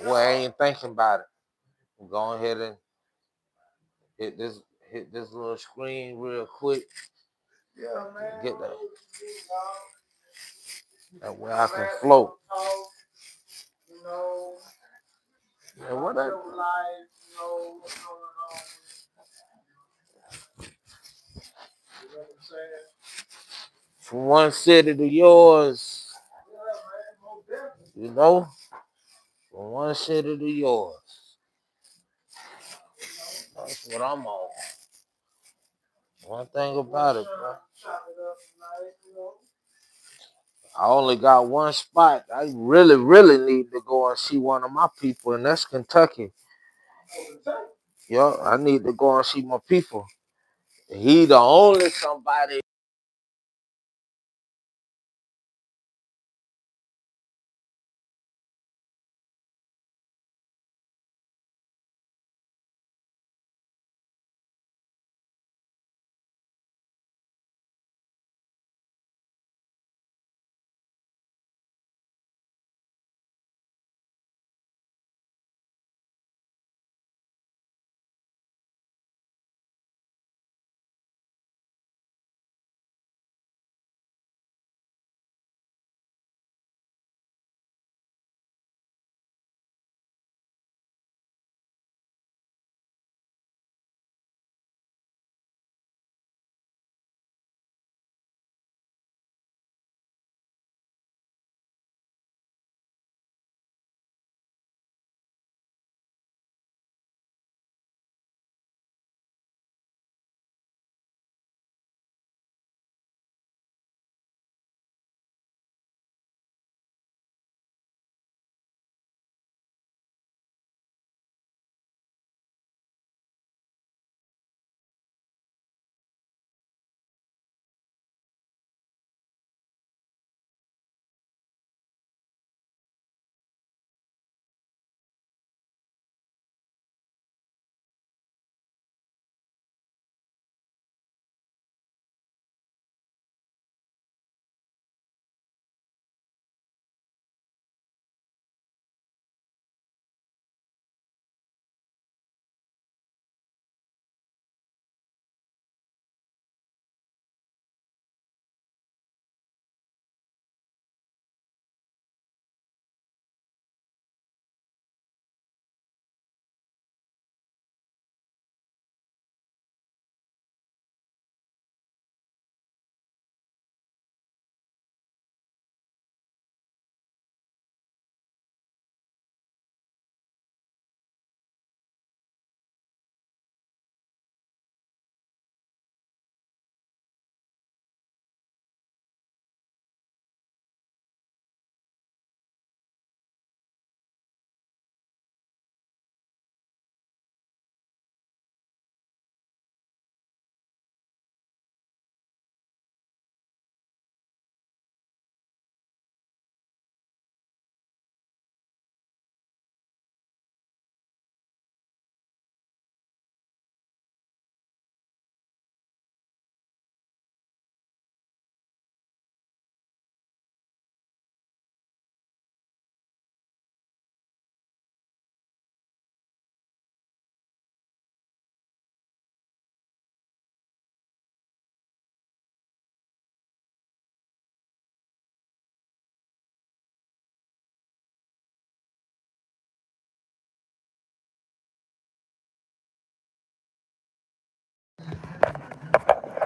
Well, I ain't thinking about it. Go ahead and hit this little screen real quick. Yeah, man. Get that way I can float. You know, Yeah, what that? life, you know, what's going on. You know what I'm saying? From one city to yours. Yeah, man, most definitely. You know? From one city to yours. That's what I'm on. One thing about it, bro. I only got one spot. I really, really need to go and see one of my people, and that's Kentucky. Yo, I need to go and see my people. He the only somebody.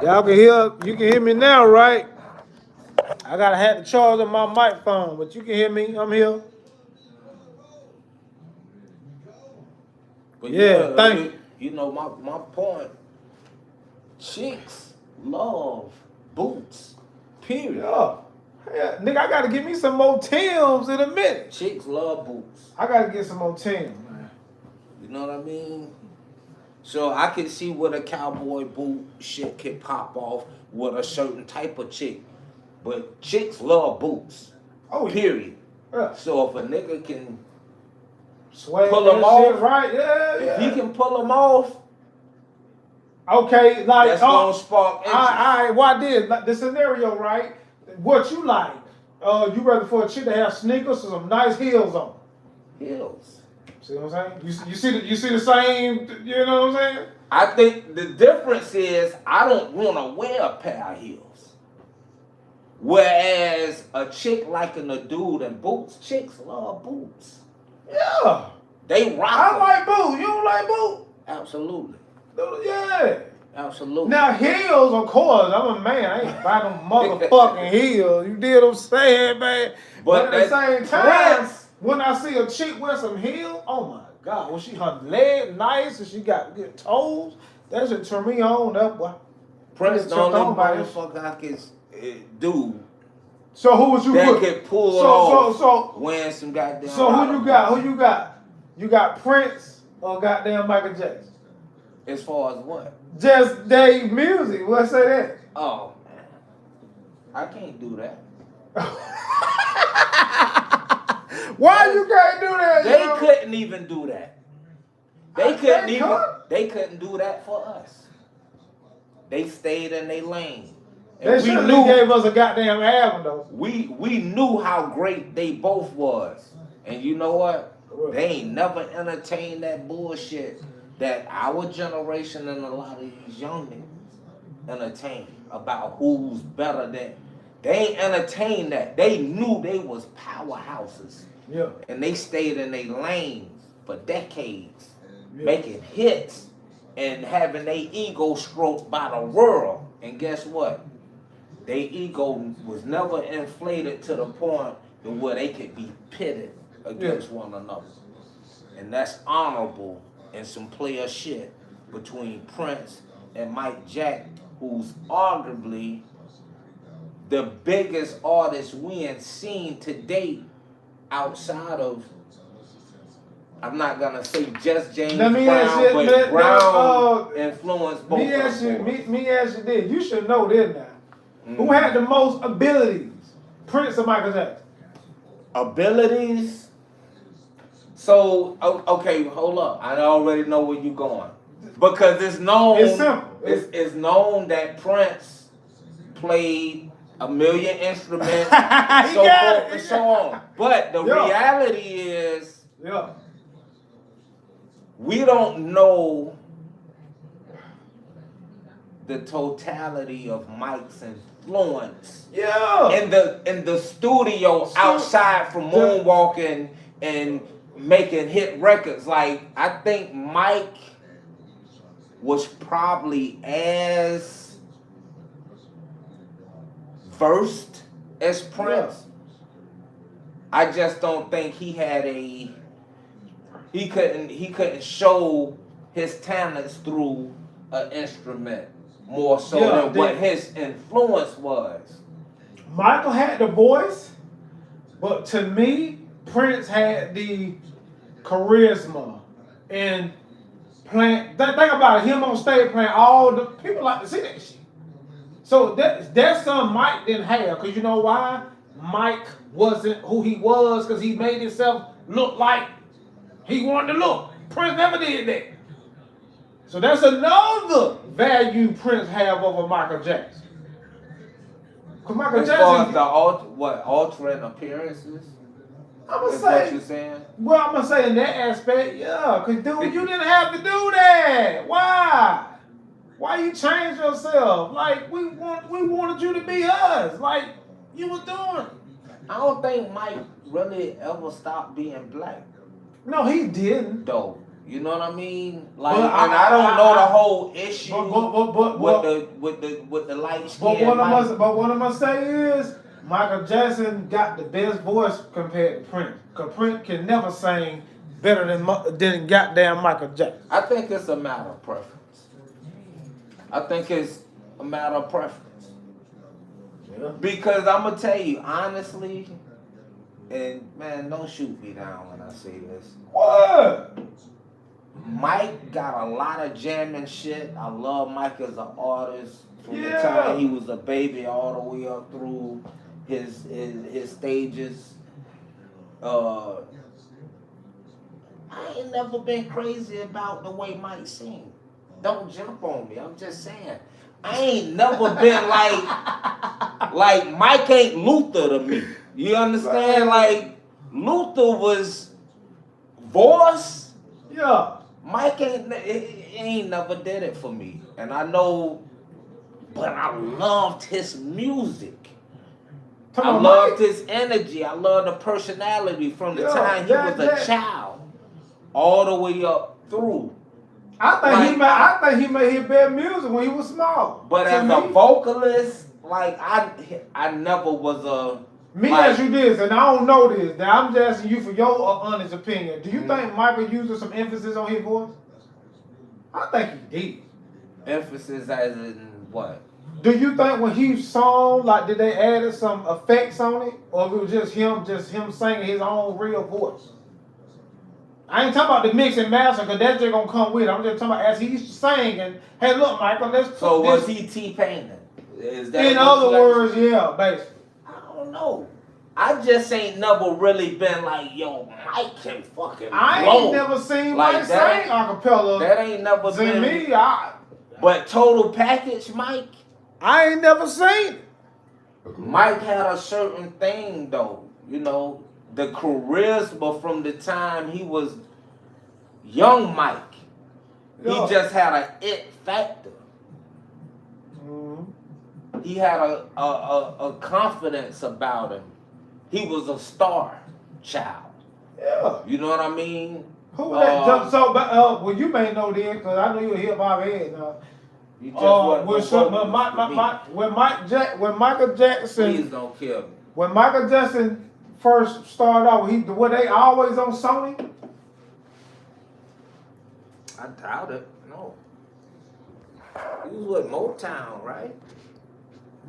Y'all can hear, you can hear me now, right? I gotta have the charge on my microphone, but you can hear me. I'm here. But Yeah, thank you. you know my point. Chicks love boots. Period. Yeah. Yeah, nigga, I gotta get me some more Timbs in a minute. Chicks love boots. I gotta get some more Timbs, man. You know what I mean? So I can see what a cowboy boot shit can pop off with a certain type of chick. But chicks love boots. Oh, period. Yeah. So if a nigga can Swag pull them that off, shit, right? Yeah, if he can pull them off, okay, like that's gonna spark interest. I why did the scenario, right? What you like? You rather for a chick to have sneakers or some nice heels on? Heels. See what I'm saying? You see the same. You know what I'm saying? I think the difference is I don't want to wear a pair of heels. Whereas a chick liking a dude in boots, chicks love boots. Yeah. They rock. I like boots. You don't like boots? Absolutely. Yeah. Absolutely. Now heels, of course. I'm a man. I ain't buying no motherfucking heels. You did what I'm saying, man. But at the same time, when I see a chick wear some heels, oh my God, when she her leg nice and she got good toes, that should turn me on. That boy. Prince the only motherfucker I can do. So who would you that put? Could pull off so wearing some goddamn. So who you got? Who you got? You got Prince or goddamn Michael Jackson? As far as what? Just they music. Let's say that. Oh man, I can't do that. Why you can't do that? They couldn't even do that. They couldn't do that for us. They stayed in their lane. They certainly gave us a goddamn album though. We knew how great they both was. And you know what? They ain't never entertained that bullshit that our generation and a lot of these young niggas entertain about who's better than. They ain't entertained that. They knew they was powerhouses. Yeah. And they stayed in their lanes for decades, making hits and having their ego stroked by the world. And guess what? Their ego was never inflated to the point to where they could be pitted against one another. And that's honorable and some player shit between Prince and Mike Jack, who's arguably the biggest artist we ain't seen to date outside of, I'm not gonna say just James Brown, but Brown influenced both of them. Me ask you this. You should know this now. Who had the most abilities? Prince or Michael Jackson? Abilities? So, okay, hold up. I already know where you're going. Because it's known. It's simple. It's known that Prince played a million instruments, so forth and so on. But the reality is, we don't know the totality of Mike's influence. In the studio outside from moonwalking and making hit records. Like, I think Mike was probably as versed as Prince. I just don't think he had he couldn't show his talents through an instrument more so than what his influence was. Michael had the voice, but to me, Prince had the charisma and playing. Think about it, him on stage playing all the people like to see that shit. So that's something Mike didn't have, because you know why? Mike wasn't who he was because he made himself look like he wanted to look. Prince never did that. So that's another value Prince have over Michael Jackson. Because Michael Jackson, as far as altering appearances? I'm gonna say, what you saying? Well, I'm gonna say in that aspect, because dude, you didn't have to do that. Why? Why you change yourself? Like we wanted you to be us. Like you were doing. I don't think Mike really ever stopped being black. No, he didn't. Though. You know what I mean? Like, I don't know the whole issue with the light skin. But what I'm gonna say is Michael Jackson got the best voice compared to Prince. Cause Prince can never sing better than goddamn Michael Jackson. I think it's a matter of preference. Yeah. Because I'm gonna tell you honestly, and man, don't shoot me down when I say this. What? Mike got a lot of jamming shit. I love Mike as an artist from the time he was a baby all the way up through his stages. I ain't never been crazy about the way Mike sing. Don't jump on me. I'm just saying. I ain't never been like Mike ain't Luther to me. You understand? Like Luther was voice, Yeah. Mike ain't never did it for me. And I know, but I loved his music. I loved his energy. I loved the personality from the time he was a child all the way up through. I think he made his best music when he was small. But as a vocalist, like I never was a. Me ask you this, and I don't know this. Now I'm just asking you for your honest opinion. Do you think Michael used some emphasis on his voice? I think he did. Emphasis as in what? Do you think when he sung, like, did they add some effects on it, or it was just him singing his own real voice? I ain't talking about the mix and master, because that's just gonna come with it. I'm just talking about as he's singing. Hey, look, Michael, let's put So was he T-Painting? Is that in other words, yeah, basically. I don't know. I just ain't never really been like, yo, Mike can fucking blow. I ain't never seen like Mike sing acapella. That ain't never been me. But total package, Mike. I ain't never seen it. Mike had a certain thing though, you know, the charisma from the time he was young Mike. Yeah. He just had an it factor. Mm-hmm. He had a confidence about him. He was a star child. Yeah. You know what I mean? Who that? Well, you may know this because I know you're a hip hop head now. You just when Michael Jackson, please don't kill me. When Michael Jackson first started off, were they always on Sony? I doubt it. No. He was with Motown, right?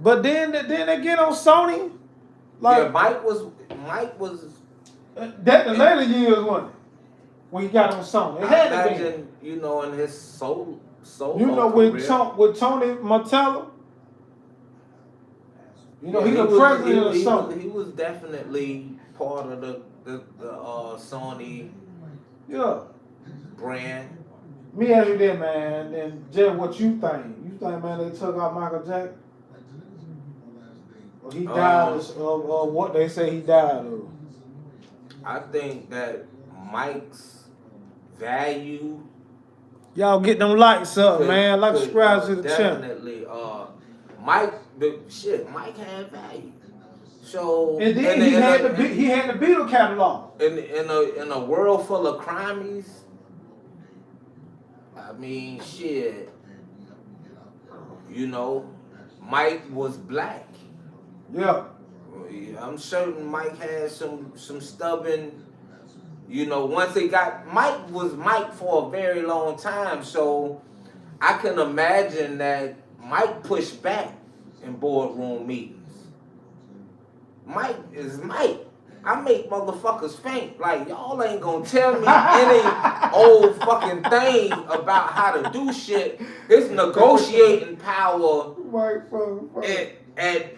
But then they get on Sony. Like, yeah, Mike was. That the later years, wasn't it? When he got on Sony, it had to imagine, you know, in his soul. You know, with Tony Montella. You know, he was president of Sony. He was definitely part of the Sony. Yeah. Brand. Me ask you that, man, and just what you think. You think, man, they took out Michael Jackson? Or he died of what they say he died of? I think that Mike's value. Y'all get them lights up, man. Like, subscribe to the channel. Definitely. Mike had value. So and then he had the Beatle catalog. In a world full of crimies, I mean, shit. You know, Mike was black. Yeah. I'm certain Mike had some stubborn. You know, once they got Mike was Mike for a very long time, so I can imagine that Mike pushed back in boardroom meetings. Mike is Mike. I make motherfuckers faint. Like, y'all ain't gonna tell me any old fucking thing about how to do shit. His negotiating power at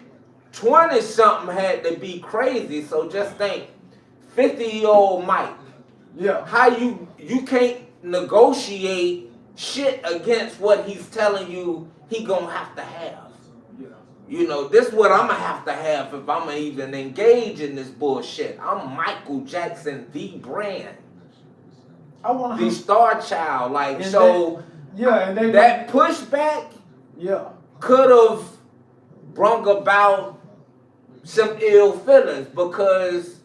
20-something had to be crazy. So just think, 50-year-old Mike. Yeah. How you can't negotiate shit against what he's telling you he gonna have to have. Yeah. You know, this is what I'm gonna have to have if I'm gonna even engage in this bullshit. I'm Michael Jackson, the brand. The star child. Like, so that pushback could have brought about some ill feelings because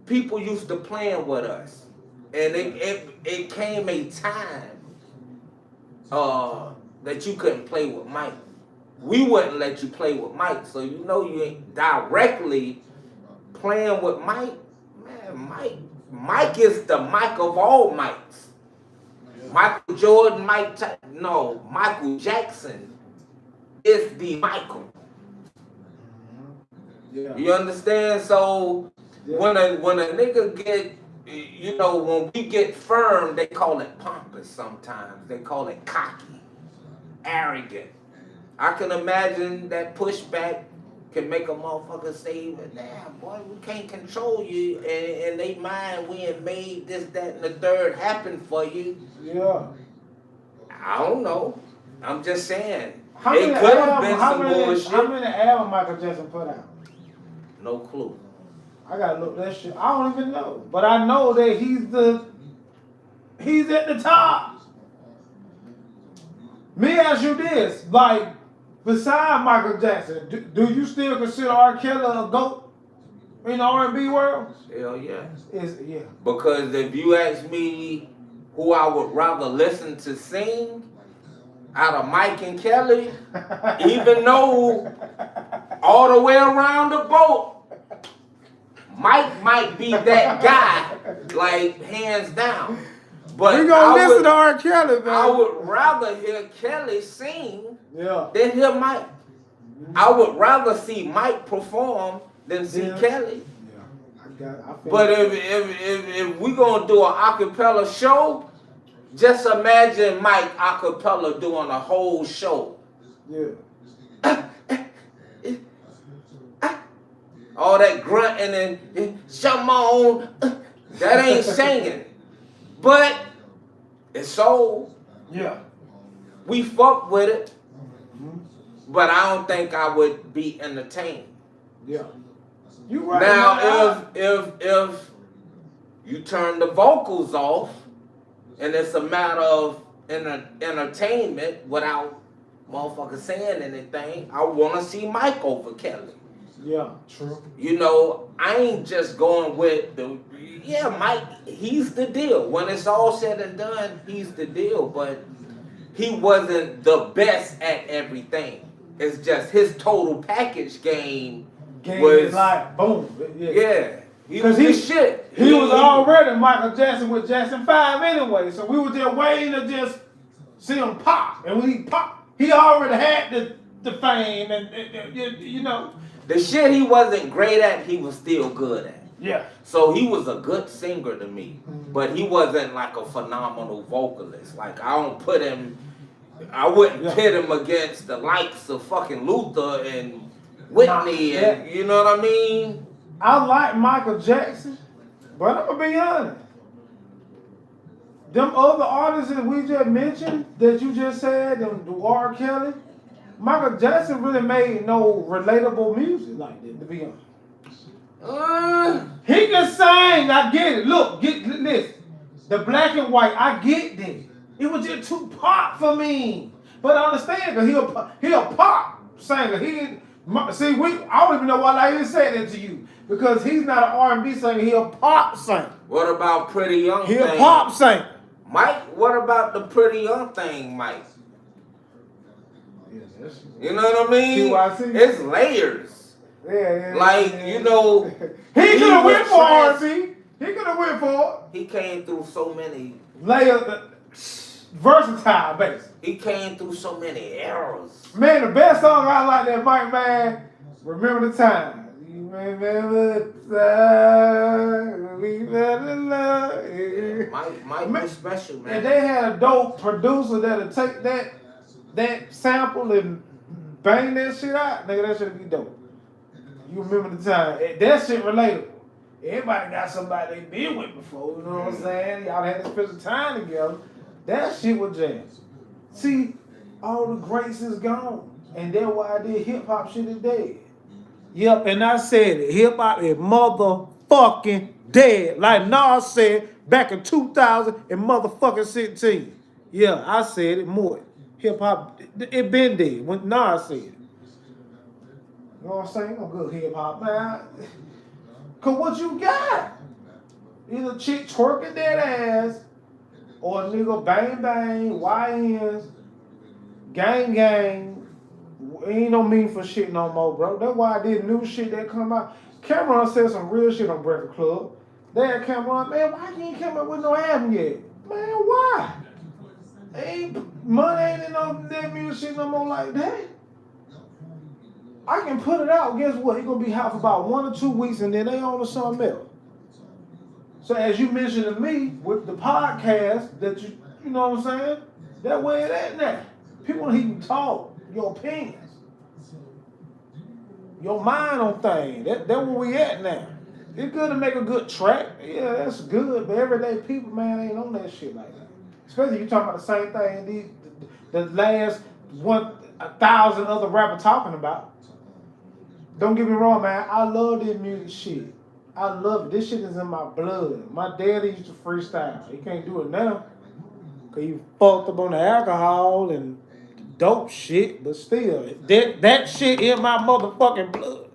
people used to playing with us. And it came a time that you couldn't play with Mike. We wouldn't let you play with Mike, so you know you ain't directly playing with Mike. Man, Mike is the Mike of all Mikes. Yeah. Michael Jordan, Michael Jackson is the Michael. Yeah. You understand? So when a nigga get, you know, when we get firm, they call it pompous sometimes. They call it cocky, arrogant. I can imagine that pushback can make a motherfucker say, damn, boy, we can't control you. And in their mind, we have made this, that, and the third happen for you. Yeah. I don't know. I'm just saying. How many albums Michael Jackson put out? No clue. I gotta look that shit. I don't even know. But I know that he's the he's at the top. Me ask you this, like, beside Michael Jackson, do you still consider R. Kelly a GOAT in the R&B world? Hell yeah. Yeah. Because if you ask me who I would rather listen to sing out of Mike and Kelly, even though all the way around the boat, Mike might be that guy, like hands down. But we gonna listen to R. Kelly, man. I would rather hear Kelly sing Yeah. than hear Mike. I would rather see Mike perform than see Yeah. Kelly. I feel But if we gonna do an acapella show, just imagine Mike acapella doing a whole show. Yeah. All that grunting and come on, that ain't singing. But it's soul. Yeah. We fuck with it. But I don't think I would be entertained. Yeah. You right. Now if you turn the vocals off and it's a matter of entertainment without motherfuckers saying anything, I wanna see Mike over Kelly. Yeah, true. You know, I ain't just going with Mike, he's the deal. When it's all said and done, he's the deal. But he wasn't the best at everything. It's just his total package game was like boom. Yeah. He was the shit. He was already Michael Jackson with Jackson 5 anyway. So we were just waiting to just see him pop. And when he popped, he already had the fame and you know. The shit he wasn't great at, he was still good at. Yeah. So he was a good singer to me, but he wasn't like a phenomenal vocalist. Like I wouldn't pit him against the likes of fucking Luther and Whitney and you know what I mean? I like Michael Jackson, but I'm gonna be honest. Them other artists that we just mentioned, that you just said, them R. Kelly, Michael Jackson really made no relatable music like that, to be honest. He can sing, I get it. Look, get this. The black and white, I get that. It was just too pop for me. But I understand, because he a pop singer. I don't even know why I even said that to you. Because he's not an R&B singer, he a pop singer. What about Pretty Young Thing? He a pop singer. Mike, what about the Pretty Young Thing, Mike? You know what I mean? TYC. It's layers. Yeah. Like, you know. He could have went for R&B. He could have went for it. He came through so many. Versatile, basically. He came through so many eras. Man, the best song I like that Mike, man, Remember the Time. You remember the time we fell in love. Yeah, Mike was special, man. And they had a dope producer that'll take that sample and bang that shit out. Nigga, that should be dope. You remember the time. That shit relatable. Everybody got somebody they been with before, you know what I'm saying? Y'all had to spend some time together. That shit was jam. See, all the greats is gone. And that's why I did hip-hop shit is dead. Yep, and I said it. Hip-hop is motherfucking dead. Like Nas said back in 2000 and motherfucking 16. Yeah, I said it more. Hip-hop, it been dead when Nas said it. You know what I'm saying? I'm good hip-hop, man. Cause what you got? Either chick twerking that ass, or a nigga bang bang, YNs, gang. Ain't no mean for shit no more, bro. That's why I did new shit that come out. Cameron said some real shit on Breakfast Club. That Cameron, man, why you ain't come up with no album yet? Man, why? Money ain't in no that music shit no more like that. I can put it out. Guess what? It's gonna be hot for about 1 or 2 weeks, and then they on to something else. So as you mentioned to me with the podcast, that you know what I'm saying? That way it ain't now. People want to hear you talk, your opinions, your mind on things. That's where we at now. It's good to make a good track. Yeah, that's good. But everyday people, man, ain't on that shit like that. Especially you talking about the same thing the last 1,000 other rappers talking about. Don't get me wrong, man. I love this music shit. I love it. This shit is in my blood. My daddy used to freestyle. He can't do it now. Cause you fucked up on the alcohol and dope shit, but still, that shit in my motherfucking blood.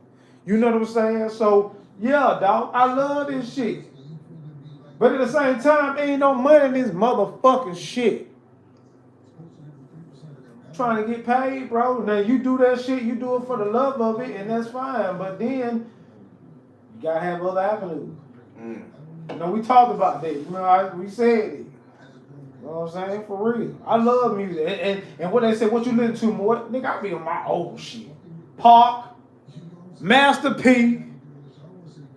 You know what I'm saying? So yeah, dog, I love this shit. But at the same time, ain't no money in this motherfucking shit. Trying to get paid, bro. Now you do that shit, you do it for the love of it, and that's fine. But then you gotta have other avenues. You know, we talked about that. You know, we said it. You know what I'm saying? For real. I love music. And what they say, what you listen to more? Nigga, I be on my old shit. Park, Master P,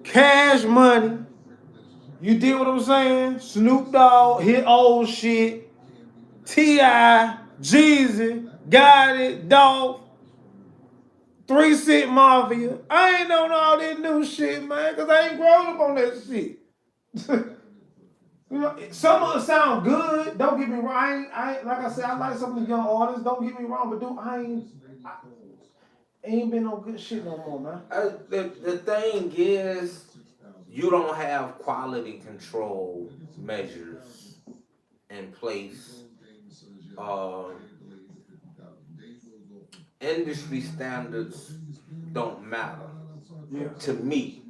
Cash Money. You did what I'm saying? Snoop Dogg, hit old shit. T.I., Jeezy, Got It, Dolph, 3 Cent Mafia. I ain't on all this new shit, man, because I ain't grown up on that shit. You know, some of it sound good. Don't get me wrong. I ain't like I said, I like some of the young artists. Don't get me wrong, but dude, I ain't been no good shit no more, man. The thing is, you don't have quality control measures in place. Um, Industry standards don't matter Yeah. to me.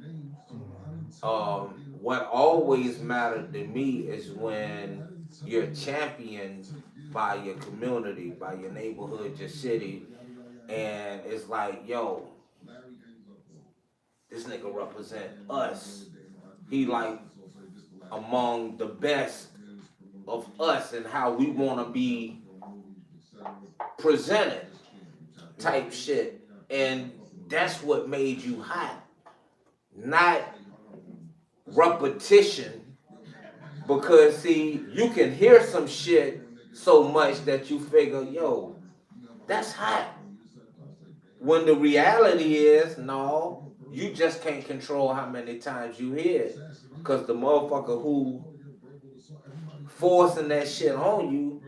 What always mattered to me is when you're championed by your community, by your neighborhood, your city, and it's like, yo, this nigga represent us. He like among the best of us and how we want to be presented type shit. And that's what made you hot, not repetition. Because see, you can hear some shit so much that you figure, yo, that's hot. When the reality is, no, you just can't control how many times you hear it. Because the motherfucker who forcing that shit on you,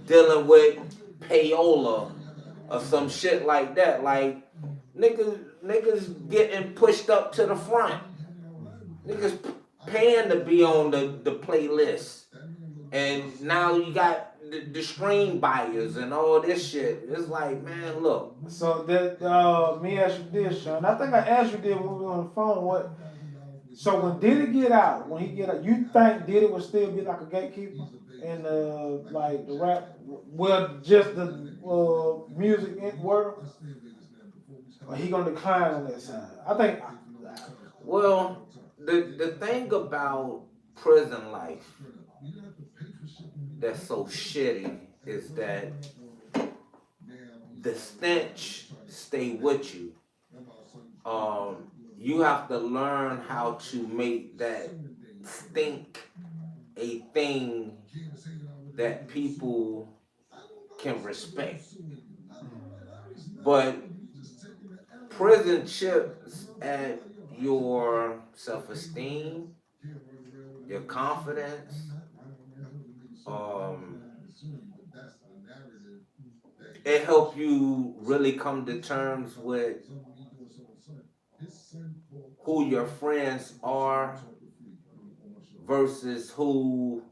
dealing with payola or some shit like that. Like, niggas getting pushed up to the front. Niggas paying to be on the playlist. And now you got the stream buyers and all this shit. It's like, man, look. So that me ask you this, Sean. I think I asked you this when we were on the phone. What? So when Diddy get out, when he get out, you think Diddy would still be like a gatekeeper in like the rap, well, just the music world, or he gonna decline on that side? I think. Well, the thing about prison life that's so shitty is that the stench stay with you. You have to learn how to make that stink a thing that people can respect. But prison chips at your self-esteem, your confidence, um, it help you really come to terms with who your friends are versus who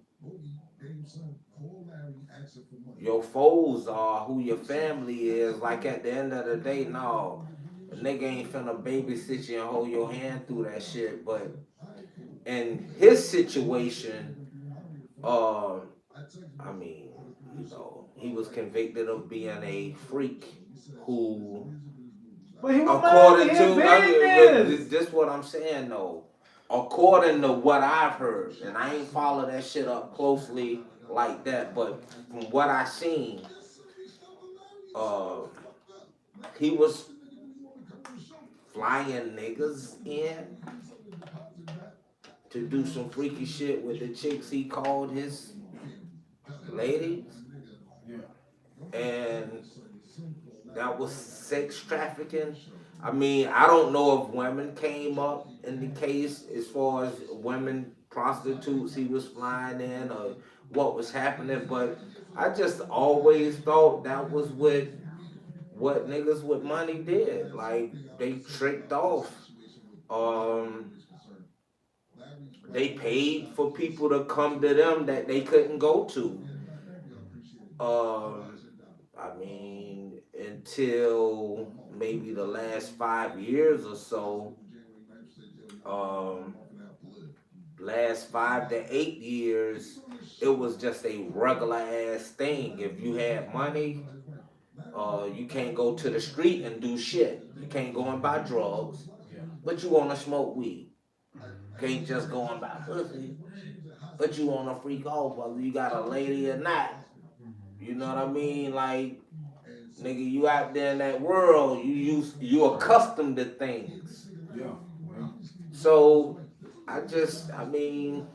your foes are, who your family is. Like at the end of the day, no, a nigga ain't finna babysit you and hold your hand through that shit. But in his situation, uh, I mean, you know, he was convicted of being a freak who, But he was according minding his to, business. this what I'm saying though, according to what I've heard, and I ain't follow that shit up closely like that, but from what I seen, uh, he was flying niggas in to do some freaky shit with the chicks he called his ladies, and that was sex trafficking. I mean, I don't know if women came up in the case as far as women prostitutes he was flying in or what was happening, but I just always thought that was what niggas with money did. Like they tricked off um They paid for people to come to them that they couldn't go to. I mean, until maybe the last 5 years or so, um, last 5 to 8 years, it was just a regular ass thing. If you had money, you can't go to the street and do shit. You can't go and buy drugs, but you want to smoke weed. Can't just go and buy pussy, but you want to freak off whether you got a lady or not. You know what I mean? Like, nigga, you out there in that world, you accustomed to things. Yeah. So I mean,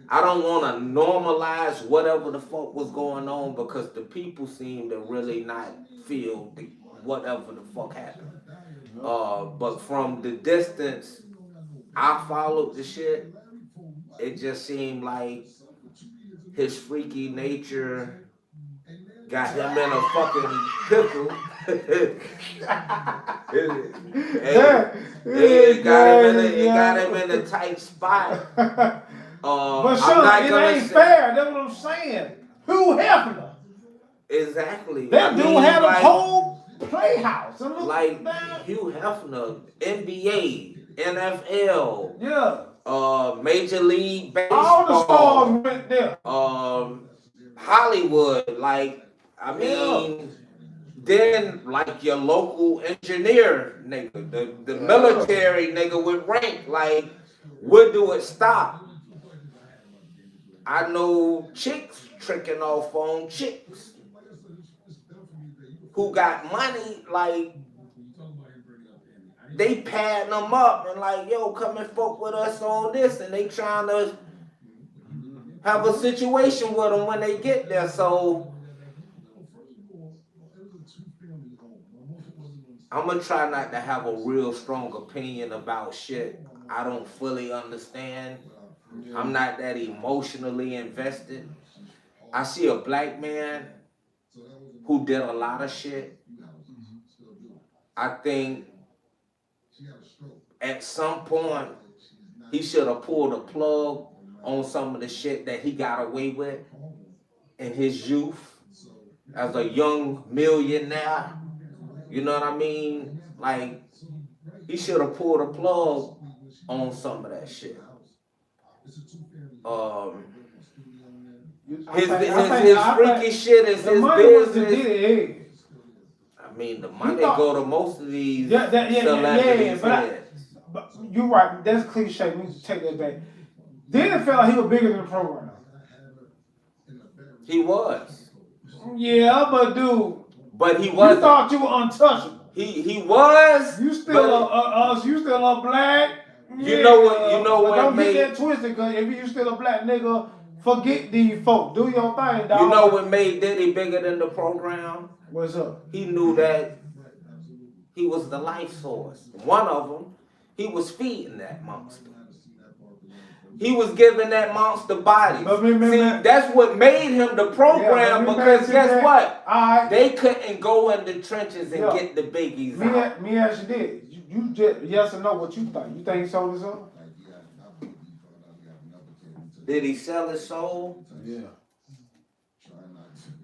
I don't want to normalize whatever the fuck was going on because the people seem to really not feel whatever the fuck happened. But from the distance, I followed the shit. It just seemed like his freaky nature got him in a fucking pickle. it got him in a tight spot. But Sean, it ain't fair. That's what I'm saying. Hugh Hefner. Exactly. That dude had a whole playhouse. Like Hugh Hefner, NBA, NFL. Yeah. Major League Baseball. All the stars went there. Hollywood. Like, I mean, then like your local engineer nigga, the military nigga with rank. Like, where do it stop? I know chicks tricking off on chicks who got money, like, they padding them up and like, yo, come and fuck with us on this, and they trying to have a situation with them when they get there. So I'm gonna try not to have a real strong opinion about shit I don't fully understand. I'm not that emotionally invested. I see a black man who did a lot of shit. I think at some point he should have pulled a plug on some of the shit that he got away with in his youth as a young millionaire. You know what I mean? Like, he should have pulled a plug on some of that shit. His freaky shit is his business. I mean, the money go to most of these celebrities' heads. But you're right. That's cliche. We need to take that back. Then it felt like he was bigger than the program. He was. Yeah, but dude. But he wasn't. You thought you were untouchable. He was. You still you still a black. You know what? You know what? Don't get that twisted, cause if you still a black nigga, forget these folks. Do your thing, dog. You know what made Diddy bigger than the program? What's up? He knew that he was the life source. One of them, he was feeding that monster. He was giving that monster bodies. See, that's what made him the program, because guess what? They couldn't go in the trenches and get the biggies out. Me as you did. You just yes or no what you think. You think he sold his soul? Did he sell his soul? Yeah.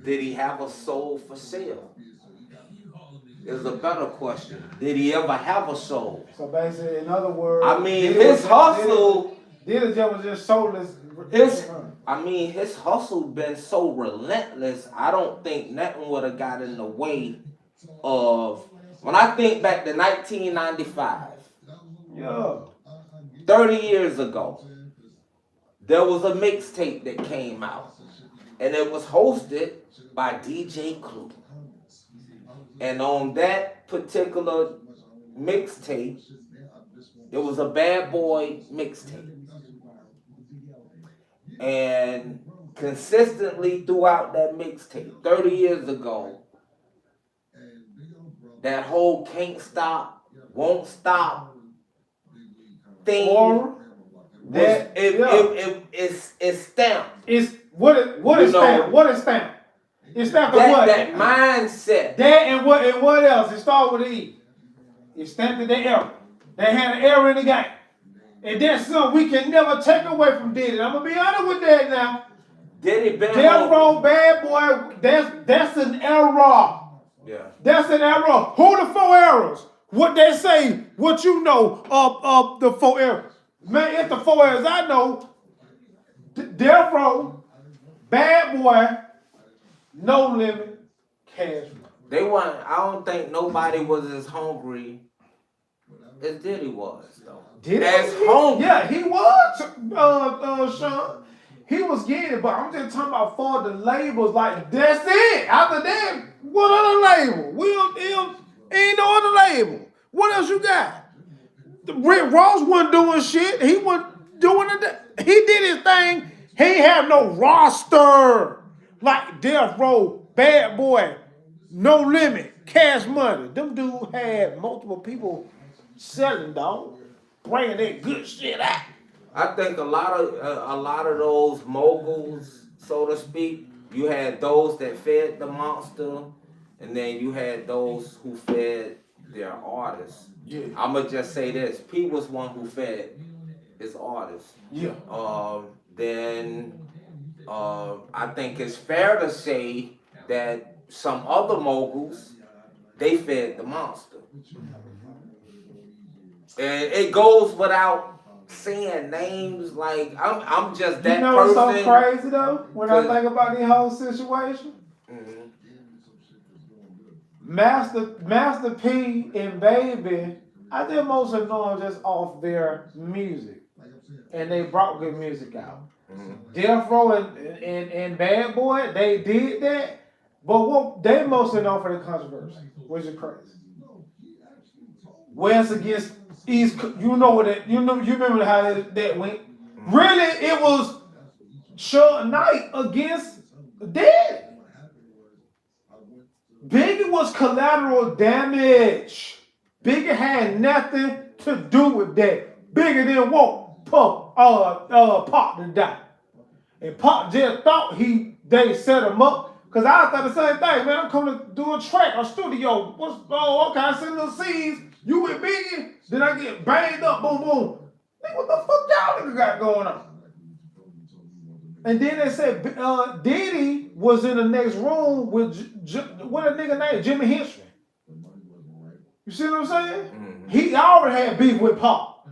Did he have a soul for sale? Is a better question. Did he ever have a soul? So basically, in other words, I mean, his hustle. Diddy was just soulless. His hustle been so relentless. I don't think nothing would have got in the way of. When I think back to 1995, 30 years ago, there was a mixtape that came out, and it was hosted by DJ Clue. And on that particular mixtape, it was a Bad Boy mixtape. And consistently throughout that mixtape, 30 years ago, that whole can't stop, won't stop thing, it's stamped. It's what is stamped? What is stamped? It's stamped with what? That mindset. That and what else? It started with an E. It stamped at the error. They had an error in the game. And that's something we can never take away from Diddy. I'm gonna be honest with that now. Diddy been Death home. Row Bad Boy, that's an error. Yeah. That's an error. Who the four errors? What they say, what you know of the four errors. Man, it's the four errors I know. Death Row, Bad Boy, No Limit, Cash Money. They weren't. I don't think nobody was as hungry as Diddy was though. Diddy As was hungry. Yeah, he was, Sean. He was getting it, but I'm just talking about for the labels. Like, that's it. After that, what other label? Ain't no other label. What else you got? Rick Ross wasn't doing shit. He wasn't doing it. He did his thing. He ain't have no roster like Death Row, Bad Boy, No Limit, Cash Money. Them dudes had multiple people selling, dog, bringing that good shit out. I think a lot of those moguls, so to speak, you had those that fed the monster, and then you had those who fed their artists. Yeah. I'ma just say this: P was one who fed his artists. Yeah. Then I think it's fair to say that some other moguls they fed the monster, and it goes without saying names. Like I'm just that You know person. what's so crazy though? When I think about the whole situation, Master P and Baby, I think most of them know them just off their music, and they brought good music out. Death Row and Bad Boy, they did that, but what they mostly known for the controversy, which is crazy. West against East, you know what that, you remember how that went. Really, it was Suge Knight against Dead. Biggie was collateral damage. Biggie had nothing to do with that. Biggie didn't want Pop to die. And Pop just thought they set him up. Cause I thought the same thing, man. I'm coming to do a track or studio. Okay, I send little scenes. You with Biggie, then I get banged up, boom, boom. Nigga, what the fuck y'all nigga got going on? And then they said Diddy was in the next room with what a nigga named Jimmy Henson. You see what I'm saying? Mm-hmm. He already had beef with Pop.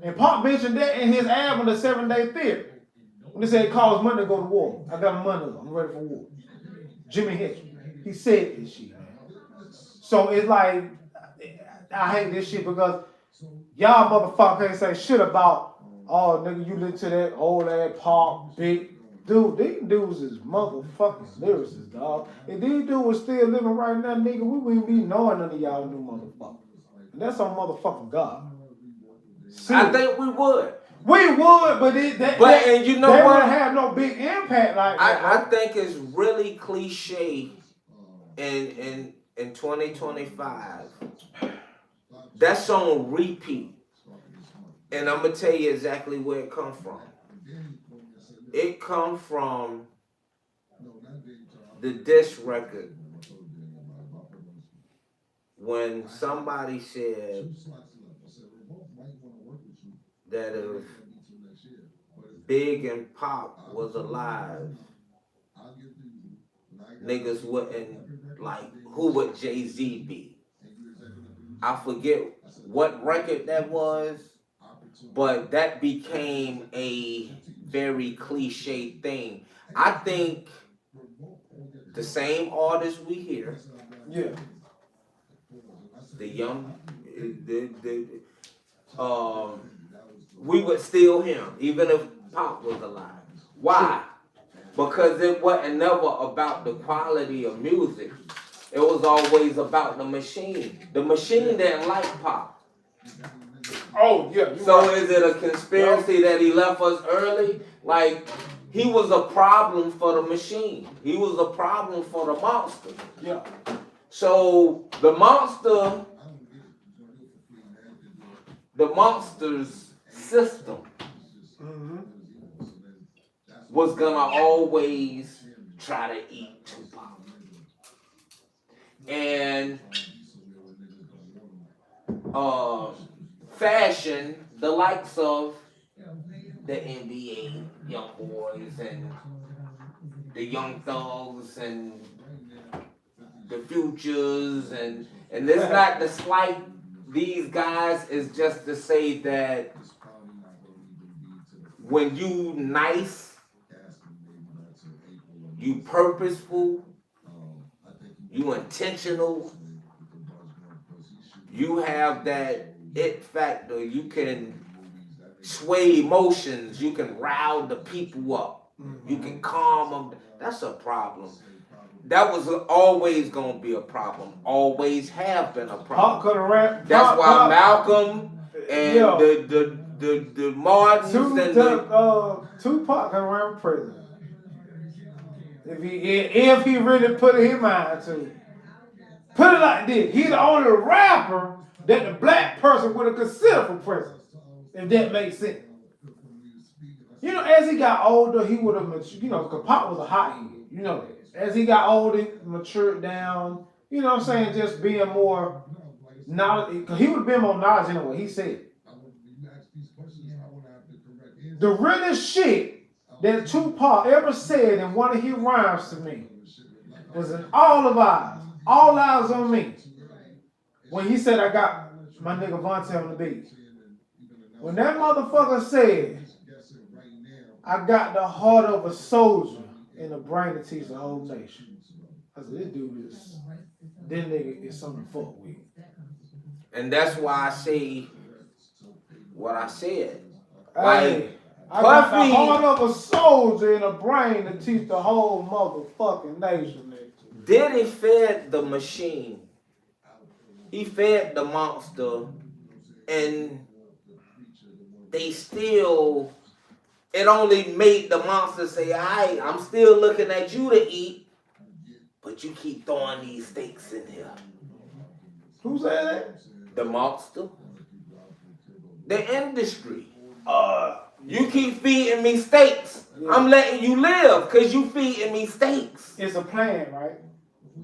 And Pop mentioned that in his album, The 7 Day Theory. When they said it costs money to go to war. I got money, I'm ready for war. Jimmy Henson. He said this shit, man. So it's like, I hate this shit because y'all motherfuckers ain't say shit about, oh, nigga, you listen to that old ass Pop, big. Dude, these dudes is motherfucking lyricists, dog. If these dudes was still living right now, nigga, we wouldn't be knowing none of y'all new motherfuckers. And that's on motherfucking God. Seriously. I think we would. We would, but and you know they what? wouldn't have no big impact like that. I think it's really cliche in 2025. That's on repeat. And I'm gonna tell you exactly where it come from. It come from the diss record when somebody said that if Big and Pop was alive, niggas wouldn't, like, who would Jay-Z be? I forget what record that was, but that became a very cliche thing. I think the same artists we hear, the young, we would still hear him, even if Pop was alive. Why? Because it wasn't never about the quality of music. It was always about the machine. The machine didn't like Pop. Oh, yeah. So is it a conspiracy that he left us early? Like, he was a problem for the machine. He was a problem for the monster. Yeah. So the monster's system was gonna always try to eat Tupac. And fashion the likes of the NBA young boys and the young thugs and the futures and it's not to slight these guys, is just to say that when you nice, you purposeful, you intentional, you have that it factor, you can sway emotions, you can rile the people up, you can calm them. That's a problem. That was always gonna be a problem. Always have been a problem. That's why Malcolm and the Martins Tupac could run prison if he really put it in his mind to. Put it like this: he the only rapper that the black person would have considered for president. If that makes sense. You know, as he got older, he would have matured. You know, because Pop was a hothead. You know that. As he got older, matured down. You know what I'm saying? Just being more knowledge. Because he would have been more knowledge anyway. He said. The realest shit that Tupac ever said in one of his rhymes to me was in all eyes on me. When he said, I got my nigga Vontae on the beat. When that motherfucker said, I got the heart of a soldier and the brain to teach the whole nation. I said, this nigga is something to fuck with. And that's why I say what I said. Hey, I got the heart of a soldier and a brain to teach the whole motherfucking nation. Diddy fed the machine. He fed the monster, and they still, it only made the monster say, alright, I'm still looking at you to eat, but you keep throwing these steaks in here. Who said that? The monster. The industry. You keep feeding me steaks. Yeah. I'm letting you live because you feeding me steaks. It's a plan, right?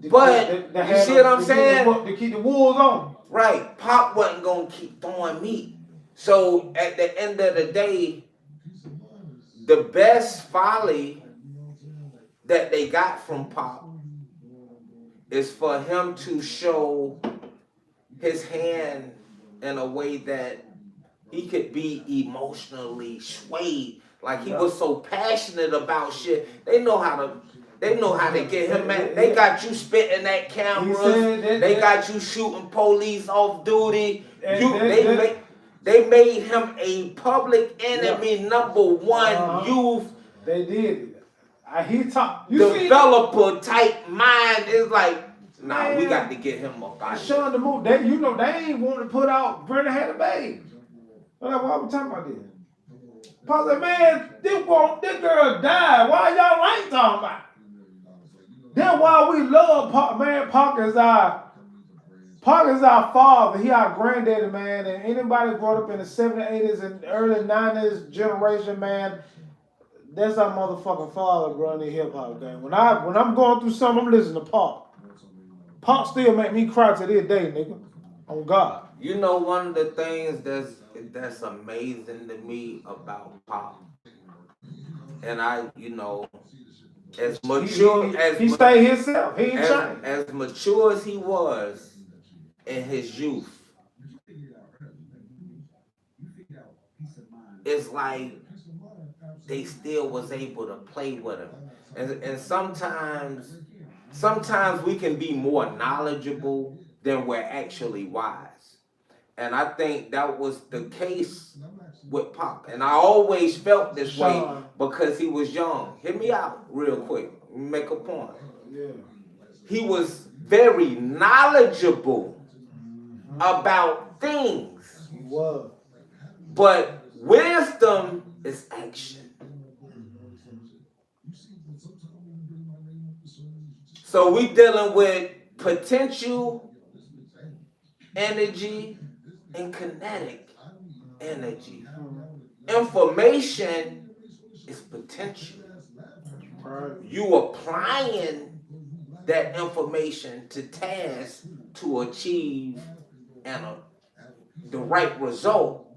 But you see what I'm saying? To keep the wolves on. Right. Pop wasn't going to keep throwing meat. So at the end of the day, the best folly that they got from Pop is for him to show his hand in a way that he could be emotionally swayed. Like he was so passionate about shit. They know how to get him at. They got you spitting at cameras. They got you shooting police off duty. They made him a public enemy #1 youth. They did. Developer type mind is like, nah, we got to get him up out here. Showing the move. They ain't want to put out Brenda Had a Baby. Like, why are we talking about this? Paul said, man, this girl died. Why y'all ain't talking about it? That's why we love Pac. Man, Pac is our father. He our granddaddy, man. And anybody brought up in the 70s, 80s, and early 90s generation, man, that's our motherfucking father, bro, in the hip-hop game. When I'm going through something, I'm listening to Pac. Pac still make me cry to this day, nigga. On God. You know, one of the things that's amazing to me about Pop, and as mature as he stayed himself, he ain't changed. As mature as he was in his youth, it's like they still was able to play with him, and sometimes we can be more knowledgeable than we're actually wise. And I think that was the case with Pop. And I always felt this way because he was young. Hear me out real quick. Make a point. Yeah. He was very knowledgeable about things. He was. But wisdom is action. So we dealing with potential, energy, and kinetic energy. Information is potential. You applying that information to tasks to achieve the right result.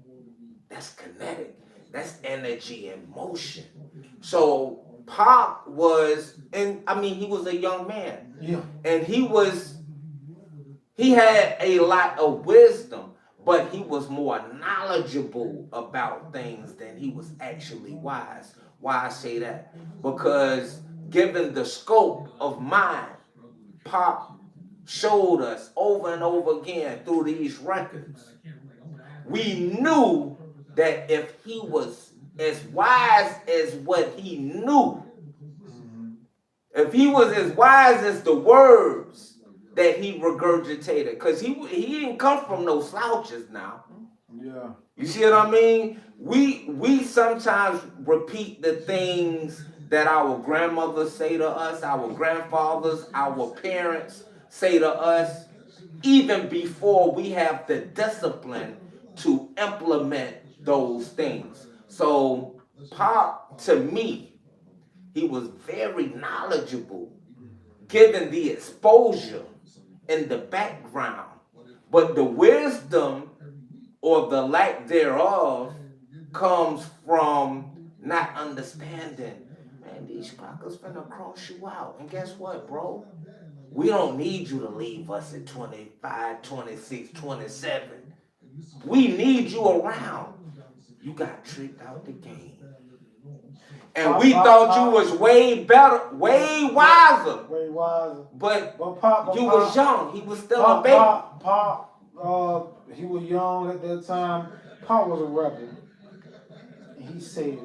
That's kinetic. That's energy and motion. So Pop was, and I mean, he was a young man. Yeah. And he had a lot of wisdom, but he was more knowledgeable about things than he was actually wise. Why I say that? Because given the scope of mind, Pop showed us over and over again through these records. We knew that if he was as wise as what he knew, if he was as wise as the words that he regurgitated, because he didn't come from no slouches now. Yeah. You see what I mean? We sometimes repeat the things that our grandmothers say to us, our grandfathers, our parents say to us, even before we have the discipline to implement those things. So Pop, to me, he was very knowledgeable, given the exposure in the background. But the wisdom or the lack thereof comes from not understanding. Man, these crackers finna cross you out. And guess what, bro? We don't need you to leave us at 25, 26, 27. We need you around. You got tricked out the game. And we thought you was way better, way wiser. Way wiser. But Pop, you was young. He was still a baby. Pop, he was young at that time. Pop was a rebel. And he said,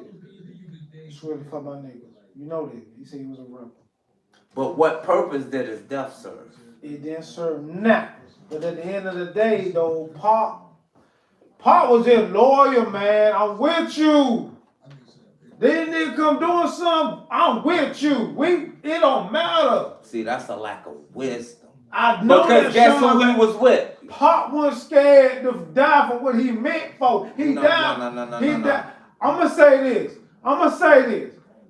it's really for my niggas. You know that. He said he was a rebel. But what purpose did his death serve? It didn't serve nothing. But at the end of the day, though, Pop was just loyal, man. I'm with you. Then nigga come doing something, I'm with you. It don't matter. See, that's a lack of wisdom. I know because guess who he was with? Pop wasn't scared to die for what he meant for. He died. No. I'm gonna say this.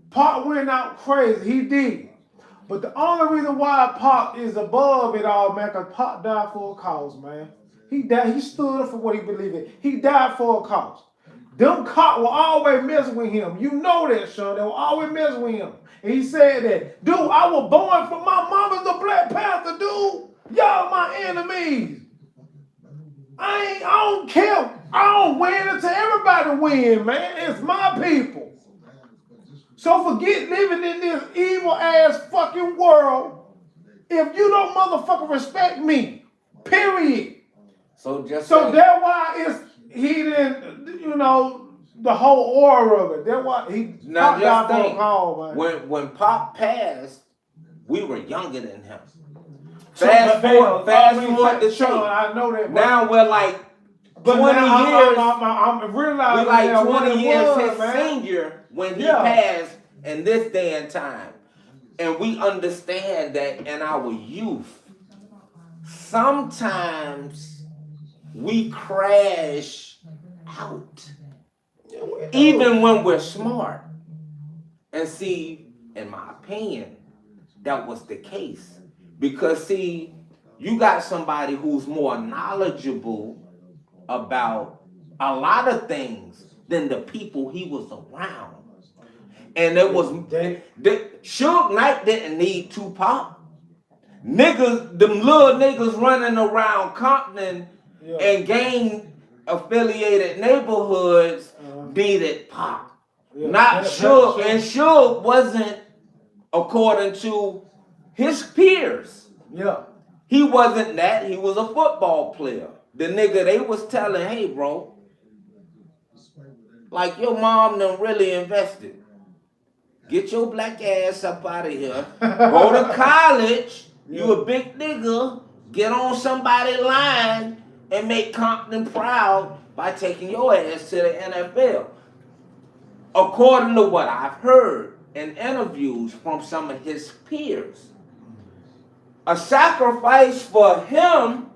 Pop went out crazy. He did. But the only reason why Pop is above it all, man, because Pop died for a cause, man. He died. He stood up for what he believed in. He died for a cause. Them cops were always messing with him. You know that, Sean. They were always messing with him. And he said that, dude, I was born for my mama's the Black Panther, dude. Y'all my enemies. I don't care. I don't win until everybody win, man. It's my people. So forget living in this evil ass fucking world if you don't motherfucking respect me. Period. So that's why he didn't, the whole aura of it. That's why he now just think, call, man. When Pop passed, we were younger than him. Fast forward the show. I know that. Now we're like 20 years. I'm realizing we're like 20 years his man. senior when he passed in this day and time. And we understand that in our youth, sometimes we crash out. Even when we're smart. And see, in my opinion, that was the case. Because see, you got somebody who's more knowledgeable about a lot of things than the people he was around. And it was, Suge Knight didn't need Tupac. Niggas, them little niggas running around Compton and gang affiliated neighborhoods needed Pop. Not Suge. And Suge wasn't according to his peers. Yeah. He wasn't that. He was a football player. The nigga they was telling, hey bro, like your mom done really invested. Get your black ass up out of here. Go to college. You a big nigga. Get on somebody's line and make Compton proud by taking your ass to the NFL. According to what I've heard in interviews from some of his peers, a sacrifice for him,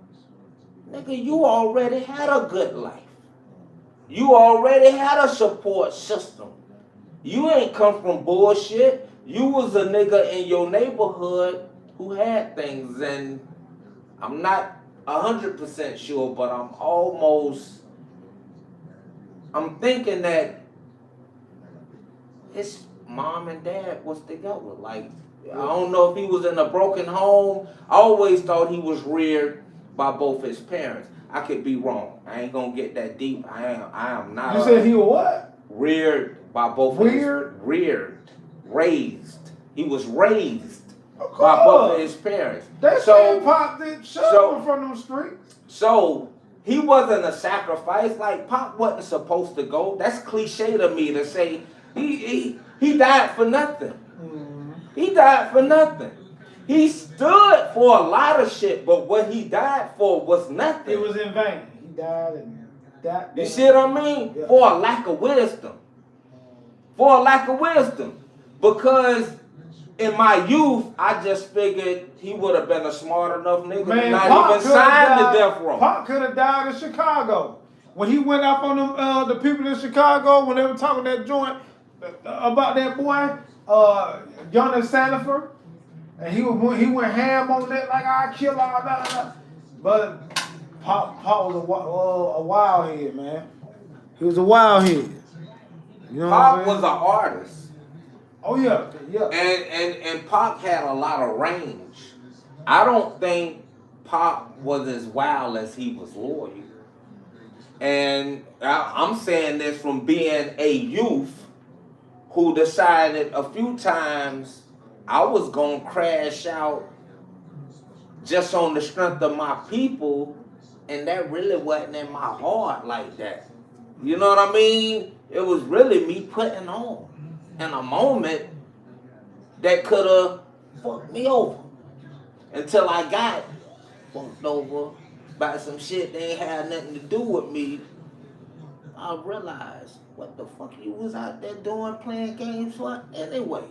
nigga, you already had a good life. You already had a support system. You ain't come from bullshit. You was a nigga in your neighborhood who had things, and I'm not 100% sure, but I'm almost I'm thinking that his mom and dad was together. Like, I don't know if he was in a broken home. I always thought he was reared by both his parents. I could be wrong. I ain't gonna get that deep. I am not. You said he was what? Reared by both Weird? of his raised. He was raised Of by both of course. his parents. They said Pop did shove from them streets. So he wasn't a sacrifice. Like Pop wasn't supposed to go. That's cliche to me to say he died for nothing. He died for nothing. He stood for a lot of shit, but what he died for was nothing. It was in vain. He died and died. You see what I mean? Yeah. For a lack of wisdom. For a lack of wisdom. Because in my youth, I just figured he would have been a smart enough nigga to not Pop even sign the death row. Pop could have died in Chicago. When he went up on them, the people in Chicago, when they were talking that joint about that boy, Johnny Sandifer, and he went ham on that like I kill all that. But Pop was a wild head, man. He was a wild head. You know Pop was an artist. Oh yeah. And Pop had a lot of range. I don't think Pop was as wild as he was loyal. And I'm saying this from being a youth who decided a few times I was gonna crash out just on the strength of my people, and that really wasn't in my heart like that. You know what I mean? It was really me putting on in a moment that could have fucked me over until I got fucked over by some shit that ain't had nothing to do with me. I realized what the fuck you was out there doing playing games for anyway.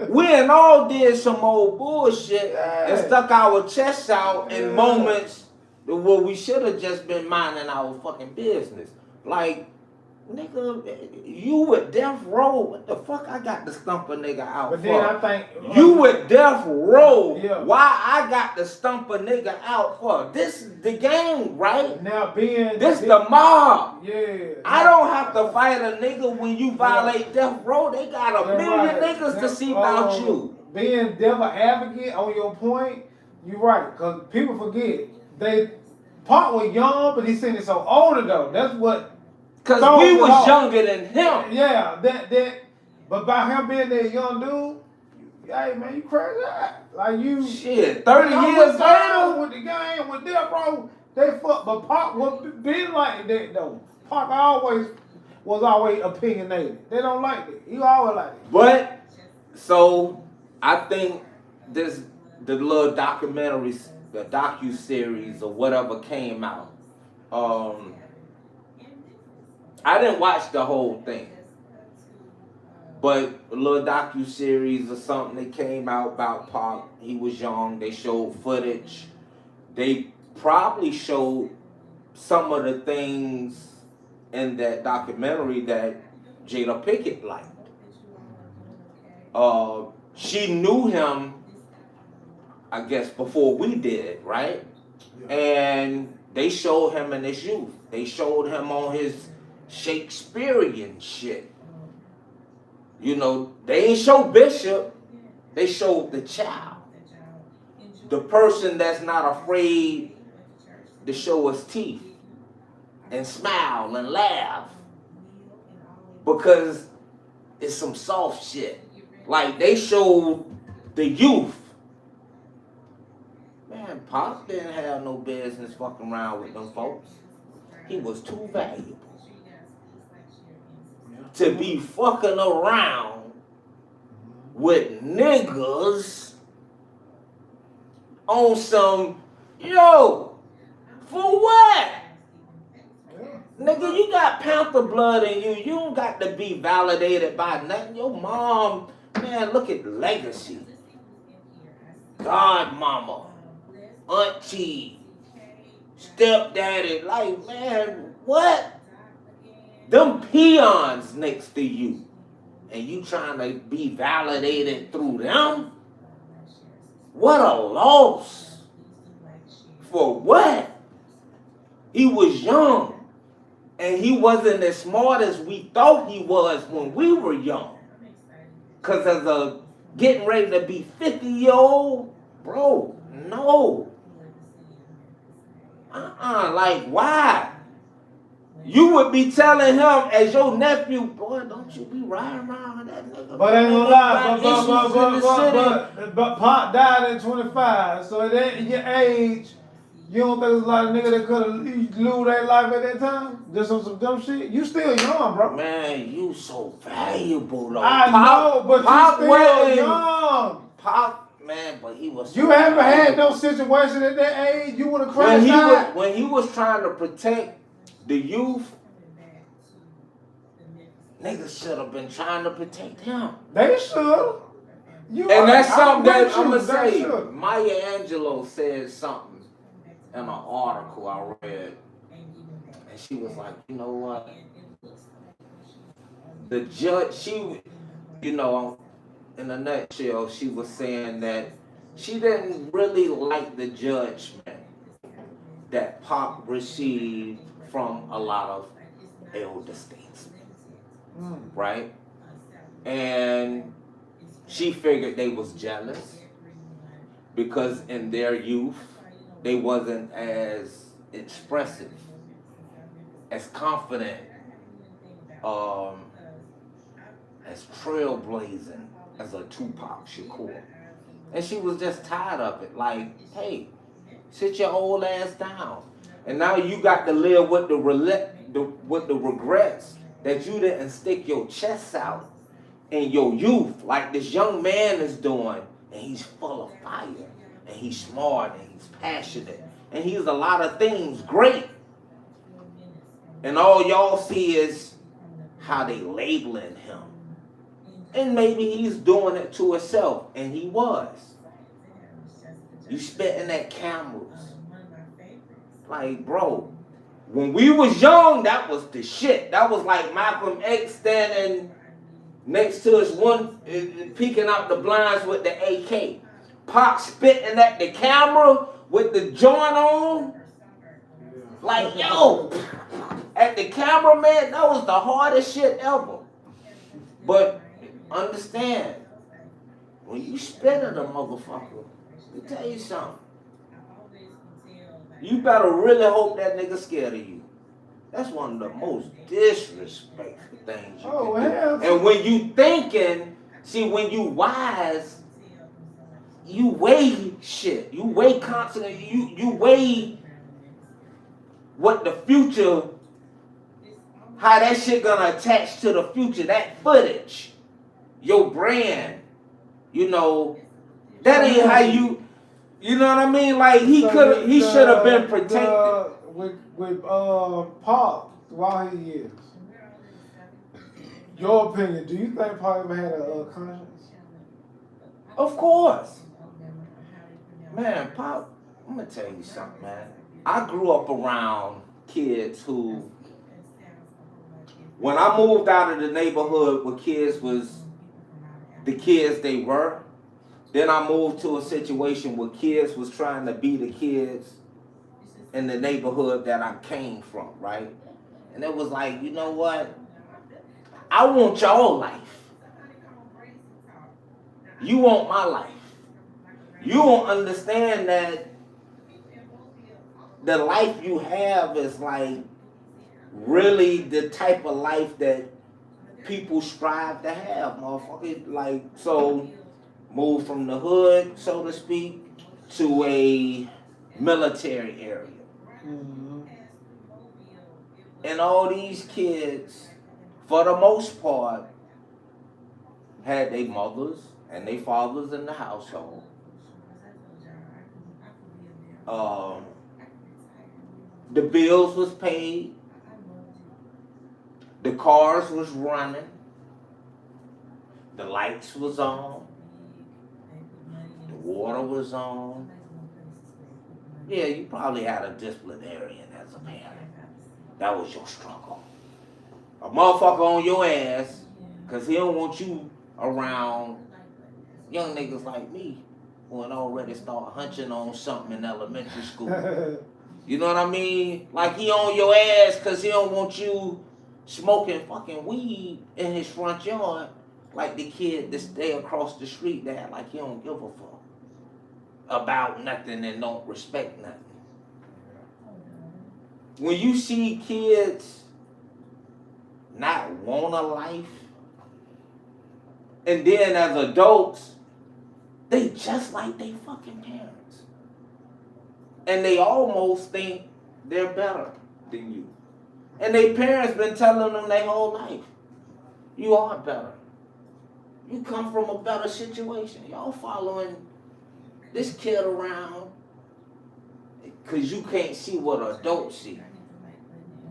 We and all did some old bullshit and stuck our chests out in moments where we should have just been minding our fucking business. Like, nigga, you with death row? What the fuck I got to stump a nigga out but for? then I think You with death row? Yeah. Why I got to stump a nigga out for? This is the game, right? Now This the mob. Yeah. I don't have to fight a nigga when you violate death row. They got a million niggas to see about you. Being devil advocate on your point, you're right. Cause people forget Pop was young, but he seen it so older though. That's what. Cause we was younger than him. Yeah, but by him being that young dude, hey man, you crazy. Like you shit, 30 years later with the game, with Death Row, they fuck. But Pop was been like that though. Pop was always opinionated. They don't like it. He always like it. But so I think the little documentaries, the docu-series or whatever came out. I didn't watch the whole thing, but a little docu-series or something that came out about Pop. He was young. They showed footage. They probably showed some of the things in that documentary that Jada Pinkett liked. She knew him, I guess, before we did, right? And they showed him in his youth. They showed him on his Shakespearean shit. You know, they ain't show Bishop, they showed the child. The person that's not afraid to show his teeth and smile and laugh. Because it's some soft shit. Like they showed the youth. Man, Pop didn't have no business fucking around with them folks. He was too valuable to be fucking around with niggas on some, yo, for what? Nigga, you got Panther blood in you. You don't got to be validated by nothing. Your mom, man, look at legacy. Godmama, auntie, stepdaddy, like, man, what? Them peons next to you, and you trying to be validated through them? What a loss. For what? He was young, And he wasn't as smart as we thought he was when we were young. Cause as a getting ready to be 50-year-old, bro, no. Like why? You would be telling him as your nephew, boy, don't you be riding around with that nigga. But ain't gonna lie, but but Pop died at 25, so at your age, you don't think there's a lot of niggas that could have lived their life at that time? Just on some dumb shit? You still young, bro. Man, you so valuable though. I know, but you still young. Pop, man, but he was. You haven't had no situation at that age. You would have crashed when he was trying to protect the youth, niggas should have been trying to protect him. They should. And that's something that I'm gonna say. Maya Angelou said something in an article I read, and she was like, you know what? The judge, in a nutshell, she was saying that she didn't really like the judgment that Pop received from a lot of elder statesmen, right? And she figured they was jealous because in their youth, they wasn't as expressive, as confident, as trailblazing as a Tupac Shakur. And she was just tired of it. Like, hey, sit your old ass down. And now you got to live with the regrets that you didn't stick your chest out in your youth like this young man is doing. And he's full of fire. And he's smart and he's passionate. And he's a lot of things great. And all y'all see is how they labeling him. And maybe he's doing it to himself. And he was. You spitting at cameras. Like, bro, when we was young, that was the shit. That was like Malcolm X standing next to his one, peeking out the blinds with the AK. Pop spitting at the camera with the joint on. Like, yo, at the camera, man, that was the hardest shit ever. But understand, when you spit at a motherfucker, let me tell you something. You better really hope that nigga scared of you. That's one of the most disrespectful things you can do. And when you thinking, see, when you wise, you weigh shit. You weigh constantly. You weigh what the future, how that shit gonna attach to the future. That footage, your brand, that ain't how you. You know what I mean? Like he should have been protected. With Pop while he is. Your opinion? Do you think Pop ever had a conscience? Of course, man. Pop, I'm gonna tell you something, man. I grew up around kids who, when I moved out of the neighborhood where kids was the kids they were. Then I moved to a situation where kids was trying to be the kids in the neighborhood that I came from, right? And it was like, you know what? I want y'all life. You want my life. You don't understand that the life you have is like really the type of life that people strive to have, motherfucker. Like, so move from the hood, so to speak, to a military area. Mm-hmm. And all these kids, for the most part, had their mothers and their fathers in the household. The bills was paid. The cars was running. The lights was on. Water was on. Yeah, you probably had a disciplinarian as a parent. That was your struggle. A motherfucker on your ass, because he don't want you around young niggas like me who had already start hunching on something in elementary school. You know what I mean? Like he on your ass because he don't want you smoking fucking weed in his front yard. Like the kid that stay across the street that like he don't give a fuck about nothing and don't respect nothing. When you see kids not want a life, and then as adults, they just like they fucking parents. And they almost think they're better than you. And their parents been telling them their whole life, you are better. You come from a better situation. Y'all following this kid around because you can't see what adults see.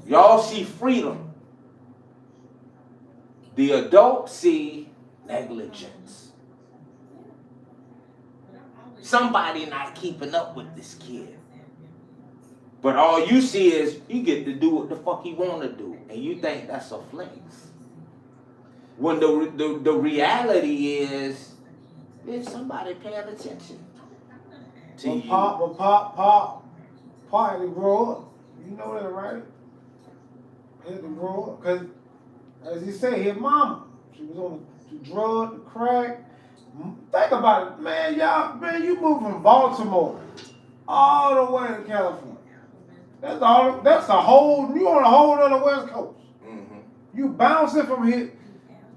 Y'all see freedom. The adults see negligence. Somebody not keeping up with this kid. But all you see is he get to do what the fuck he want to do. And you think that's a flex. When the reality is somebody paying attention to you. Pop had to grow up. You know that, right? He had to grow up. Because, as he said, his mama, she was on the drug, the crack. Think about it, man. You moved from Baltimore all the way to California. That's a whole, you on a whole other West Coast. Mm-hmm. You bouncing from here.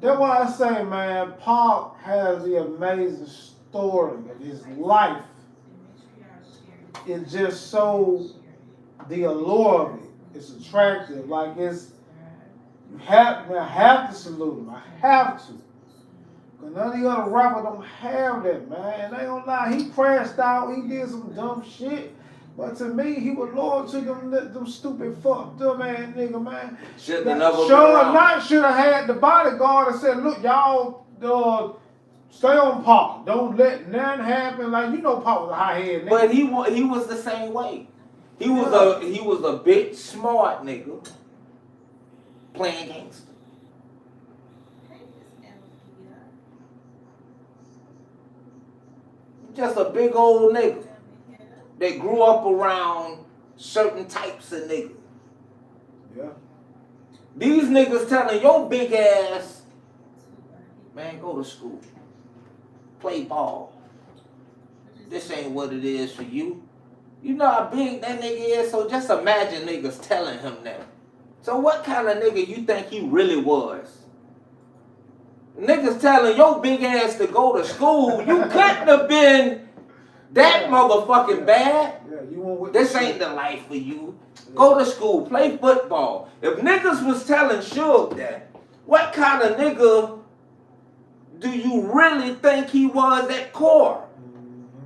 That's why I say, man, Pop has the amazing story of his life. It's just so, the allure of it, it's attractive. Like I have to salute him. I have to. Because none of the other rappers don't have that, man. And they don't lie. He crashed out. He did some dumb shit. But to me, he was loyal to them stupid fuck dumb ass nigga, man. Should have never Sure not should have had the bodyguard and said, look, y'all stay on Pop. Don't let nothing happen. Like, you know Pop was a high head nigga. But he was the same way. He was a big smart nigga playing gangster. Just a big old nigga that grew up around certain types of niggas. Yeah. These niggas telling your big ass, man, go to school. Play ball. This ain't what it is for you. You know how big that nigga is, so just imagine niggas telling him that. So what kind of nigga you think he really was? Niggas telling your big ass to go to school, you couldn't have been that motherfucking bad. Yeah, this ain't the life for you. Go to school, play football. If niggas was telling Suge that, what kind of nigga do you really think he was at core?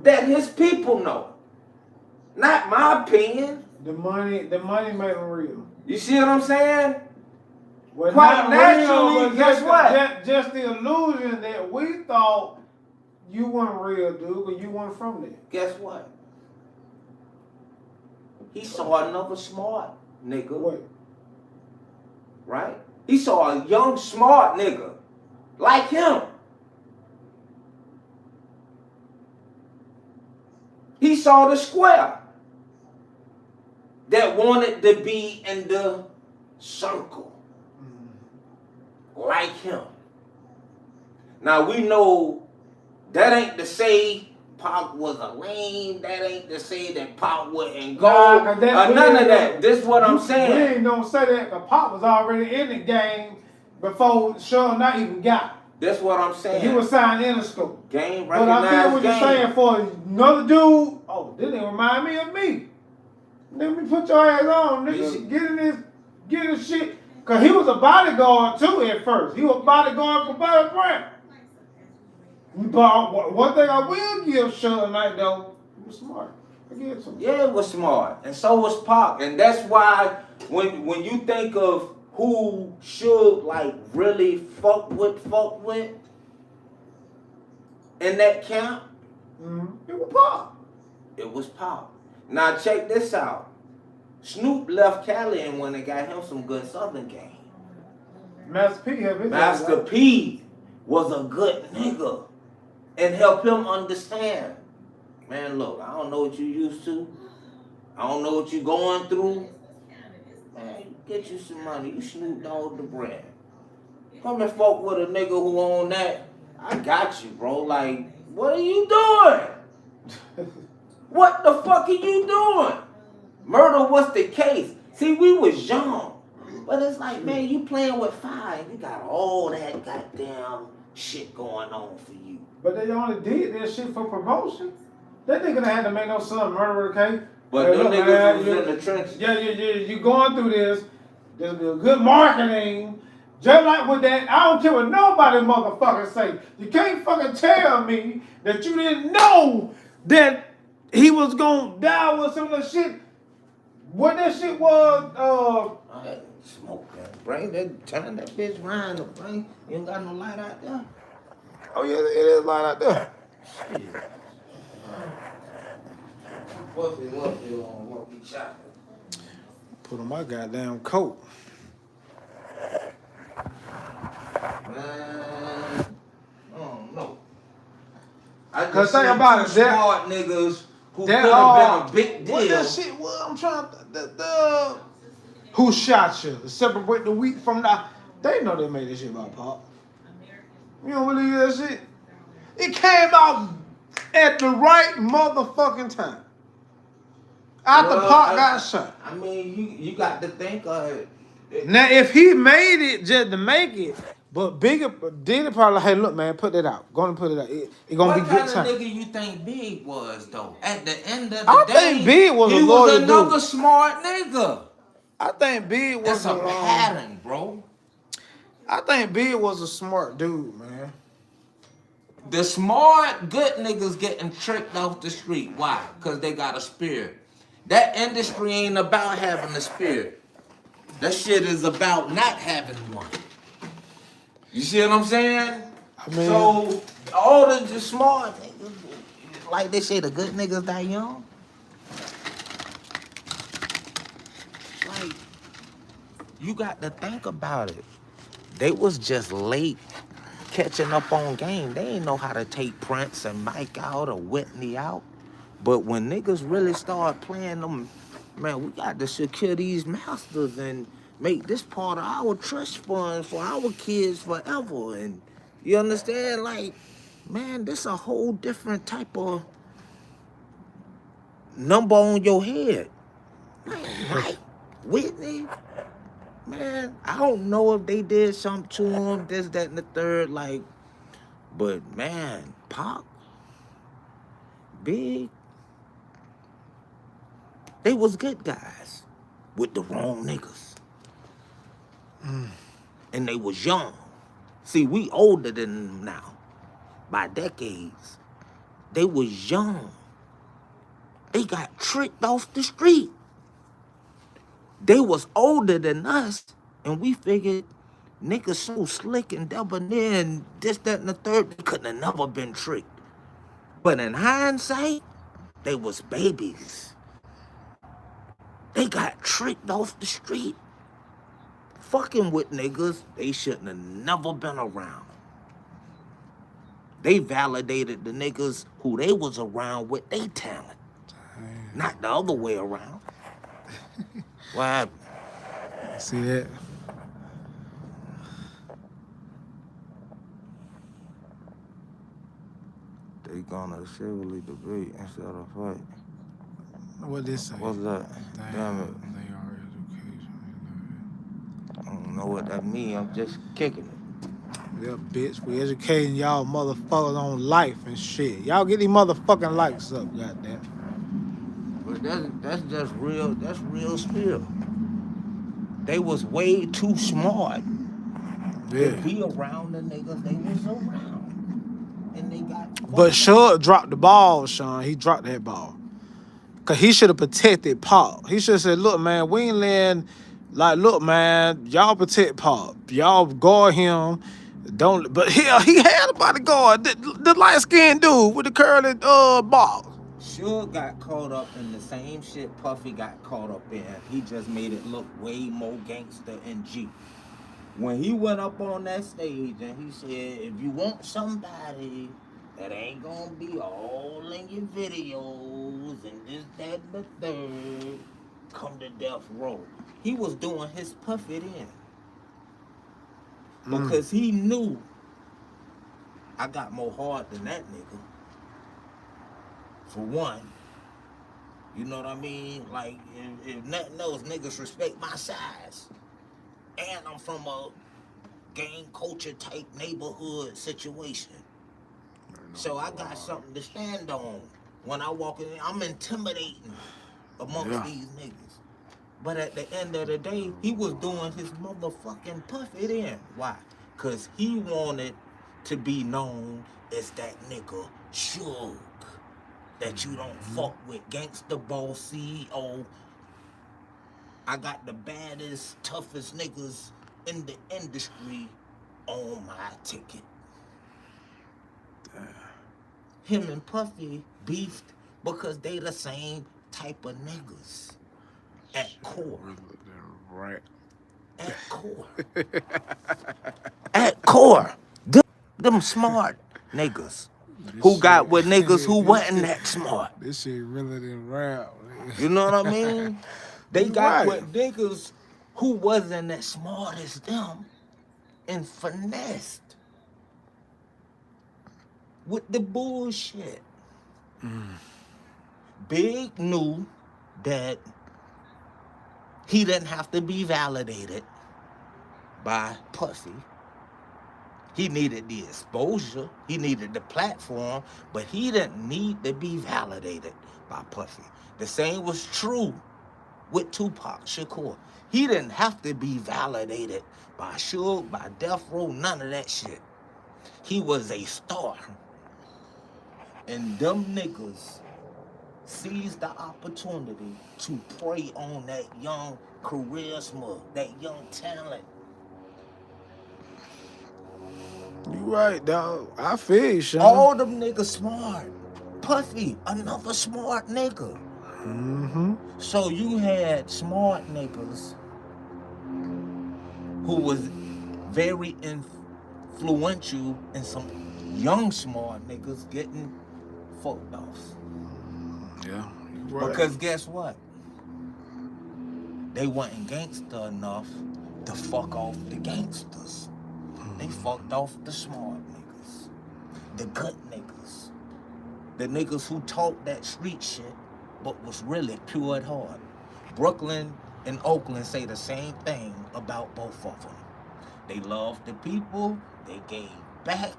That his people know. Not my opinion. The money made him real. You see what I'm saying? Well, quite naturally, guess what? Just the illusion that we thought you weren't real, dude, because you weren't from there. Guess what? He saw another smart nigga. What? Right? He saw a young smart nigga like him. He saw the square that wanted to be in the circle like him. Now we know that ain't to say Pop was a lame. That ain't to say that Pop wouldn't go. None of that. This is what I'm saying. We ain't gonna say that because Pop was already in the game before Sean not even got. That's what I'm saying. He was signed in the school. Game, but I feel what you're saying for another dude. Oh, this didn't remind me of me. Let me put your ass on, nigga. Get in this shit. Cause he was a bodyguard too at first. He was a bodyguard for Bobby Brown. But one thing I will give Sean Knight though, he was smart. I give it to him. Yeah, it was smart, and so was Pac, and that's why when you think of who should like really fuck with in that camp, it was Pac. It was Pac. Now check this out. Snoop left Cali and went and got him some good Southern game. Master P was a good nigga and helped him understand. Man, look, I don't know what you used to. I don't know what you going through. Man, get you some money. You Snoop Dogg the brand. Come and fuck with a nigga who own that. I got you, bro. Like, what are you doing? What the fuck are you doing? Murder was the case. See, we was young. But it's like, man, you playing with fire. You got all that goddamn shit going on for you. But they only did that shit for promotion. That nigga had to make no son murder, okay? But hey, them look, niggas man, was in the trenches. Yeah, you going through this. There's be a good marketing. Just like with that, I don't care what nobody motherfucker say. You can't fucking tell me that you didn't know that he was gonna die with some of the shit. What that shit was, Smoke that. Bring that, turn that bitch round. Bring, you ain't got no light out there. oh yeah, it is light out there. Shit. What we chopping? Put on my goddamn coat. Man, I don't know. I Cause just think seen about two it, that- smart niggas who could That have been a big deal. What that shit was? I'm trying to who shot you? Separate the wheat from the. They know they made this shit about Pop. You don't believe that shit? It came out at the right motherfucking time. After Pop got shot. I mean, you got to think of it. Now, if he made it just to make it, but Bigger did it probably, hey, look, man, put that out. Go and put it out. It gonna be good time. What kind of nigga you think Big was, though? At the end of the I day, think Big was he a was loyal another dude. smart nigga. I think Big was That's a pattern, bro. I think Big was a smart dude, man. The smart, good niggas getting tricked off the street. Why? Because they got a spirit. That industry ain't about having a spirit. That shit is about not having one. You see what I'm saying? I mean, So, all the smart niggas, like they say, the good niggas die young. Like, you got to think about it. They was just late catching up on game. They ain't know how to take Prince and Mike out or Whitney out. But when niggas really start playing them, man, we got to secure these masters and make this part of our trust fund for our kids forever. And you understand? Like, man, this a whole different type of number on your head. Man, Mike, Whitney, man, I don't know if they did something to him, this, that, and the third, like, but man, Pac, Big, they was good guys with the wrong niggas. And they was young. See, we older than them now by decades. They was young. They got tricked off the street. They was older than us, and we figured niggas so slick and debonair and this, that, and the third, they couldn't have never been tricked. But in hindsight, they was babies. They got tricked off the street. Fucking with niggas they shouldn't have never been around. They validated the niggas who they was around with their talent. Not the other way around. What happened? see that? They gonna civilly debate instead of fight. What this say? What's that? Damn it. They are education. I don't know what that mean. I'm just kicking it. Yeah, bitch. We educating y'all motherfuckers on life and shit. Y'all get these motherfucking likes up, goddamn. But that's just real. That's real spill. They was way too smart to be around the niggas they was around, and they got. But Shug dropped the ball, Sean. He dropped that ball. Cause he should have protected Pop. He should have said, look, man, we ain't letting, like, look, man, y'all protect Pop. Y'all guard him. Don't, but hell, he had a bodyguard. The light-skinned dude with the curly ball. Suge got caught up in the same shit Puffy got caught up in. He just made it look way more gangster and G. When he went up on that stage and he said, if you want somebody that ain't gonna be all in your videos and this, that, and the third, come to death row. He was doing his puff it in because he knew I got more hard than that nigga. For one, you know what I mean? Like, if nothing else, niggas respect my size. And I'm from a gang culture type neighborhood situation. So I got something to stand on. When I walk in, I'm intimidating amongst these niggas. But at the end of the day, he was doing his motherfucking puff it in. Why? Because he wanted to be known as that nigga Suge. That you don't fuck with. Gangsta Boss CEO. I got the baddest, toughest niggas in the industry on my ticket. Him and Puffy beefed because they the same type of niggas. At core. Right. At core. At core. Them smart niggas. Who got with niggas who wasn't that smart. This shit realer than rap. You know what I mean? They got with niggas who wasn't as smart as them and finessed with the bullshit. Big knew that he didn't have to be validated by Puffy. He needed the exposure, he needed the platform, but he didn't need to be validated by Puffy. The same was true with Tupac Shakur. He didn't have to be validated by Suge, by Death Row, none of that shit. He was a star. And them niggas seized the opportunity to prey on that young charisma, that young talent. You right, dog. I feel you, Sean. All them niggas smart. Puffy, another smart nigga. So you had smart niggas who was very influential and some young smart niggas getting fucked off. Yeah, you right. Because guess what? They wasn't gangster enough to fuck off the gangsters. They fucked off the smart niggas, the good niggas, the niggas who talk that street shit but was really pure at heart. Brooklyn and Oakland say the same thing about both of them. They loved the people, they gave back.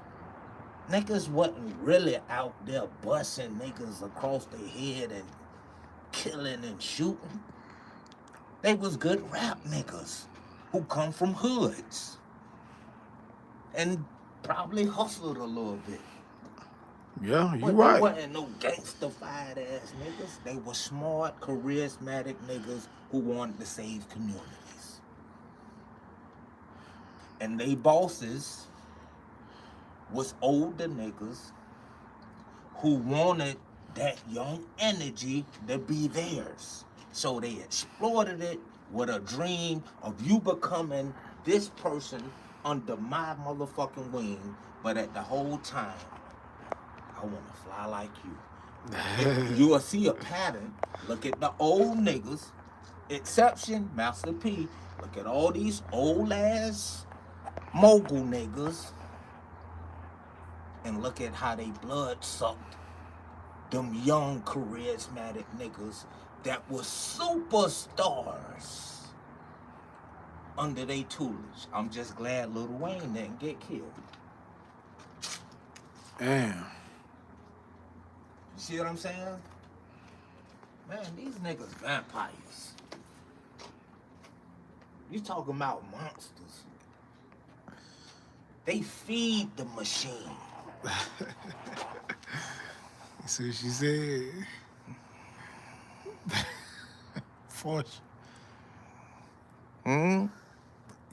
Niggas wasn't really out there busting niggas across their head and killing and shooting. They was good rap niggas who come from hoods and probably hustled a little bit. Yeah, you But right. they wasn't no gangster-fied ass niggas. They were smart, charismatic niggas who wanted to save communities. And they bosses was older niggas who wanted that young energy to be theirs. So they exploited it with a dream of you becoming this person under my motherfucking wing, but at the whole time, I want to fly like you. You will see a pattern. Look at the old niggas, exception, Master P. Look at all these old ass mogul niggas and look at how they blood sucked them young charismatic niggas that were superstars under their tutelage. I'm just glad Lil Wayne didn't get killed. Damn. You see what I'm saying? Man, these niggas vampires. You talking about monsters. They feed the machine. You see what she said? Fortune.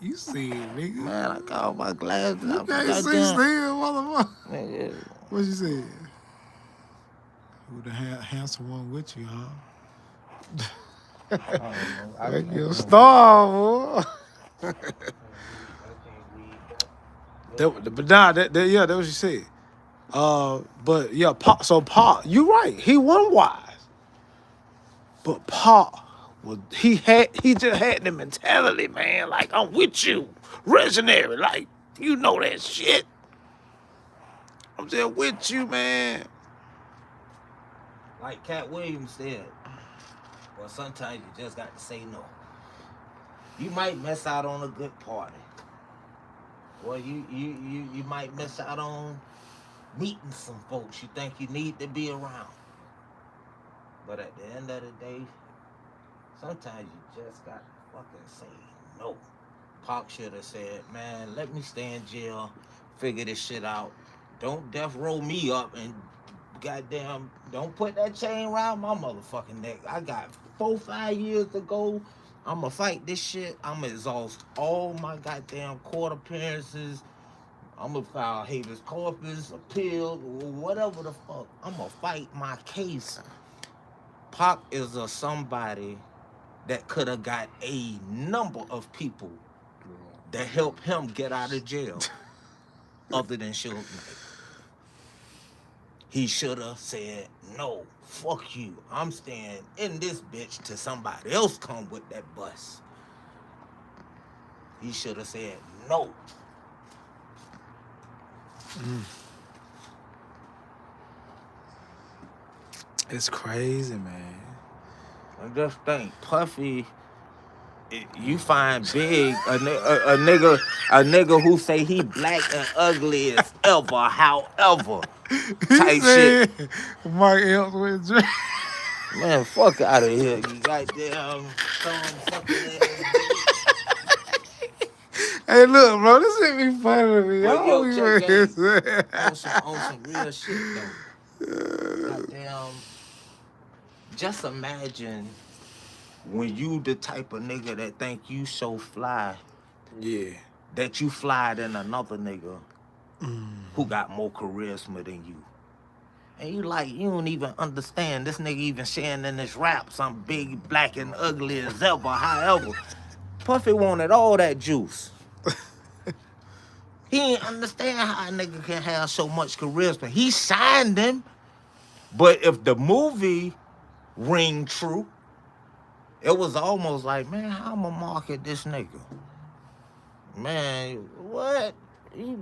You see it, nigga. Man, I got my glasses. You can't see still, motherfucker. Nigga. What you said? Who the handsome one with you, huh? Like you're a star, boy. But nah, that was what she said. But yeah, Pac. So Pac, you right. He wasn't wise, but Pac was. He just had the mentality, man. Like I'm with you, revolutionary. Like you know that shit. I'm just with you, man. Like Cat Williams said, well, sometimes you just got to say no. You might miss out on a good party. Well, you might miss out on meeting some folks you think you need to be around. But at the end of the day, sometimes you just got to fucking say no. Pac should have said, man, let me stay in jail, figure this shit out. Don't death roll me up and goddamn, don't put that chain around my motherfucking neck. I got 4-5 years to go. I'ma fight this shit. I'ma exhaust all my goddamn court appearances. I'ma file habeas corpus, appeal, whatever the fuck. I'ma fight my case. Pac is a somebody that could have got a number of people that helped him get out of jail other than Suge Knight. He should have said, no, fuck you. I'm staying in this bitch till somebody else come with that bus. He should have said no. It's crazy, man. I just think Puffy, you find Big a nigga who say he black and ugly as ever, however, He type shit. said Mike Epps with Drake. Man, fuck out of here, you goddamn thumb sucking ass nigga. Hey, look, bro, this shit be funny to me. But yo, check game. Y'all On some real shit though. Goddamn. Just imagine when you the type of nigga that think you so fly Yeah. that you fly than another nigga who got more charisma than you. And you like, you don't even understand. This nigga even sharing in this rap, some big, black, and ugly as ever, however. Puffy wanted all that juice. He ain't understand how a nigga can have so much charisma. He signed him, but if the movie ring true, it was almost like, man, how I'ma market this nigga? Man, what?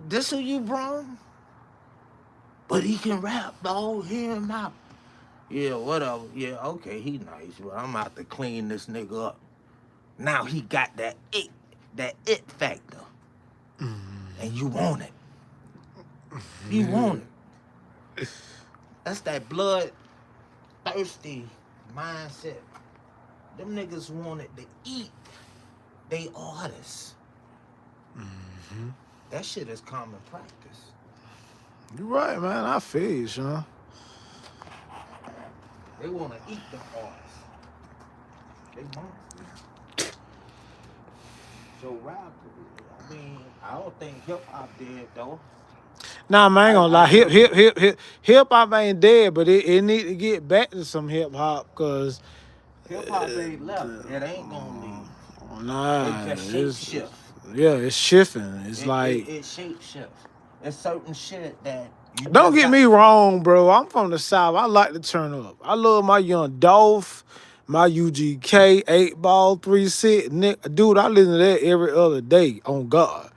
This who you brung? But he can rap, though. Hear him out. Yeah, whatever. Yeah, okay, he nice, but I'm out to clean this nigga up. Now he got that it factor. And you want it. You want it. That's that blood thirsty mindset. Them niggas wanted to eat. They artists. That shit is common practice. You right, man. I feel you, Sean. They want to eat the artists. They monsters. So rap, I mean, I don't think hip hop did though. Nah, man, I ain't gonna lie. Hip hop ain't dead, but it need to get back to some hip hop, cause Hip hop ain't left. It ain't gonna leave. nah, It just shape shift. Yeah, it's shifting. It's like it shape shift. It's certain shit that you don't just get me wrong, bro. I'm from the South. I like to turn up. I love my Young Dolph, my UGK, 8 Ball, 3-6. Dude, I listen to that every other day on God.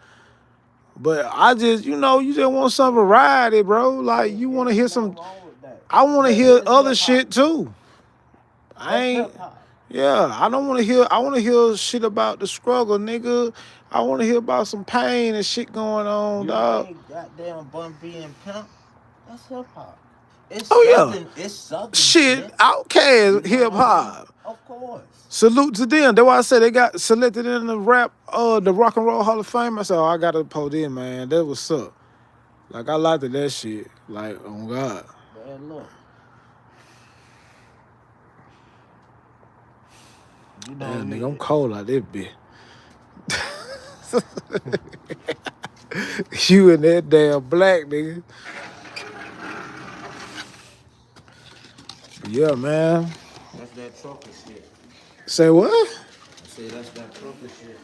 But I just, you just want some variety, bro. Like you want to hear ain't some. nothing wrong with that. I want to But hear it's other hip shit hop. too. I That's ain't. hip hop. Yeah, I don't want to hear. I want to hear shit about the struggle, nigga. I want to hear about some pain and shit going on, You dog. think goddamn Bun B and Pimp? That's hip hop. It's Oh yeah, southern. It's southern shit. shit. Outkast, You know hip what I'm saying? hop. Of course. Salute to them. That's why I said they got selected in the rap, the Rock and Roll Hall of Fame. I said, oh, I gotta pull in, man. That was up. Like I liked that shit. Like, oh God. Man, look. You know Damn, nigga, I'm me. cold out there, bitch. You and that damn black nigga. Yeah, man. That's that trucker shit. Say what? I say that's that trucker shit.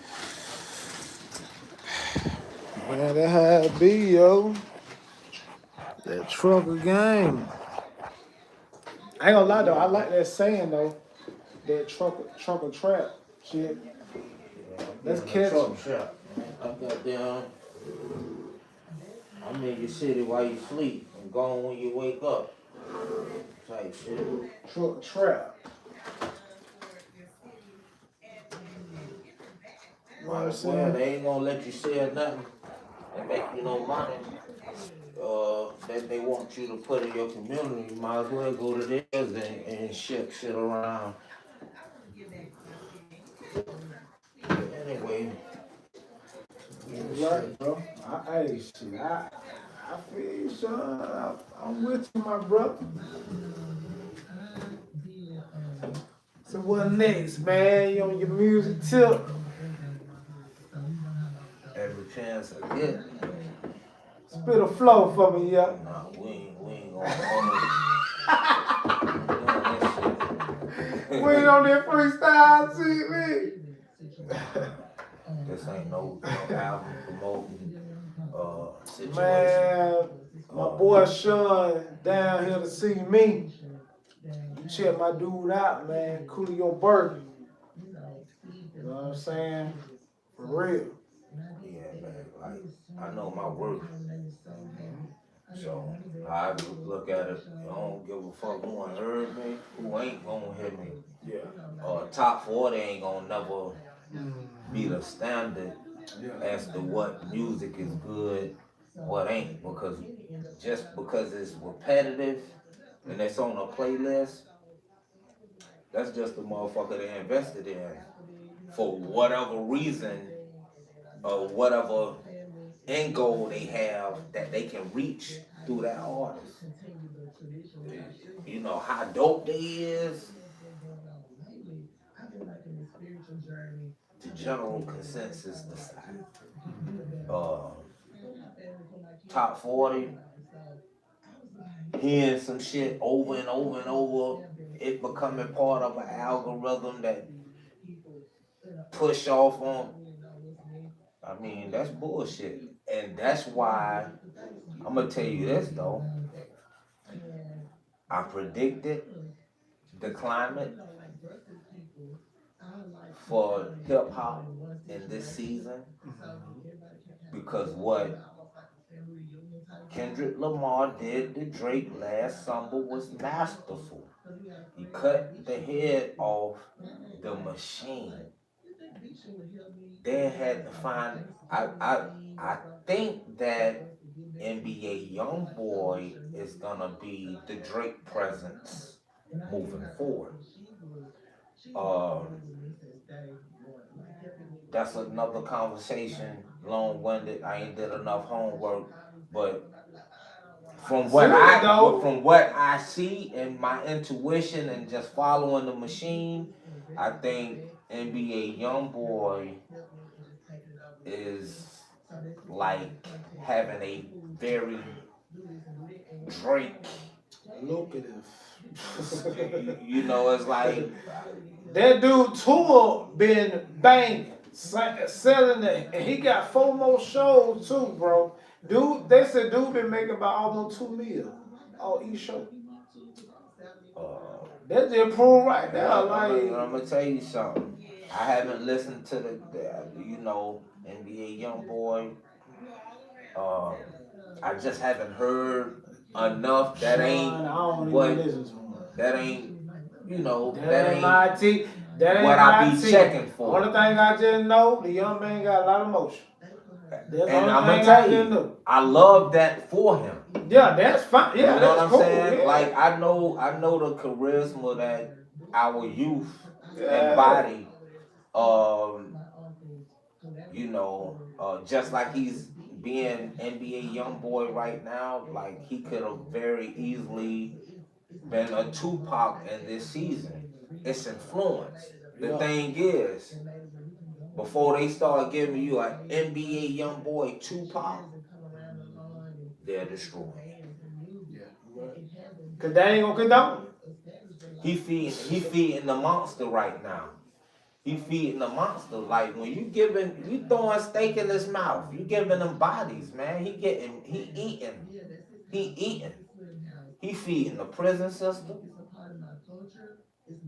Man, that how it be, yo. That trucker game. I ain't gonna lie though, I like that saying though, that trucker trap shit. Yeah, I'm That's in the catchy. truck shop. I got down. I'm in your city while you sleep and gone when you wake up. Type shit. Trucker trap. You know what Might I'm as well. saying? They ain't gonna let you sell nothing and make you no money. That they want you to put in your community. You might as well go to theirs and ship shit around. Anyway, You yeah, right, shit. bro. Hey, shit. I feel you, son. I'm with you, my brother. So what next, man? You on your music tip? Every chance I get. Spit a flow for me, yeah. Nah, we ain't gonna doing that We ain't shit. on that freestyle TV. This ain't no album promoting situation. Man, my Uh, boy Sean down here to see me. You check my dude out, man. Coolio Burger. You know what I'm saying? For real. yeah, man. Like I know my worth. So I look at it. I don't give a fuck who ain't heard me, who ain't gonna hear me. Yeah. Top 40 ain't gonna never be the standard as to what music is good, what ain't. Because just because it's repetitive and it's on a playlist, that's just the motherfucker they invested in for whatever reason or whatever end goal they have that they can reach through that artist. You know how dope they is. The general consensus decide. Uh, top 40, hearing some shit over and over and over, it becoming part of an algorithm that push off on. I mean, that's bullshit. And that's why I'm gonna tell you this though. I predicted the climate for hip hop in this season because what Kendrick Lamar did to Drake last summer was masterful. He cut the head off the machine. They had to find. I think that NBA YoungBoy is gonna be the Drake presence moving forward. Um, that's another conversation, long-winded. I ain't did enough homework, but from what I see and my intuition and just following the machine, I think NBA YoungBoy is like having a very Drake. Lucrative. You know, it's like That dude tour been banging, selling it, and he got 4 more shows too, bro. Dude, they said dude been making about almost 2 million on each show. uh, That's the proof right there. I'm Like, gonna tell you something. I haven't listened to the NBA YoungBoy. Um, I just haven't heard enough. That Sean, ain't I don't what. even listen to him. That ain't That ain't my T. That what ain't I my be T. checking for. Only thing I just know, the young man got a lot of motion. That's the And only I'm gonna thing tell I just you, know. I love that for him. Yeah, that's fine. Yeah, You know that's what I'm cool. saying? Yeah. Like I know the charisma that our youth Yeah. embody. Just like he's being NBA young boy right now, like he could have very easily been a Tupac in this season. It's influence. The thing is, before they start giving you an NBA young boy Tupac, they're destroyed. Cause they ain't gonna condone. He feeding the monster right now. He feeding the monster. Like when you throwing steak in his mouth, you giving him bodies, man. He eating. He eating. He feeding the prison system.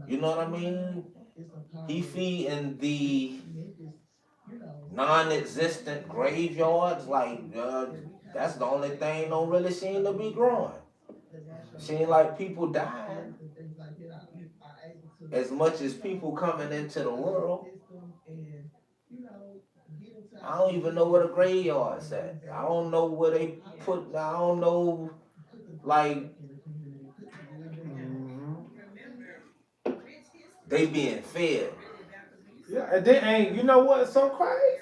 You know what I mean? He feeding the non-existent graveyards. Like that's the only thing don't really seem to be growing. Seem like people dying as much as people coming into the world. I don't even know where the graveyard's at. I don't know where they put. I don't know. Like they being fed. Yeah, and then ain't you know what's so crazy?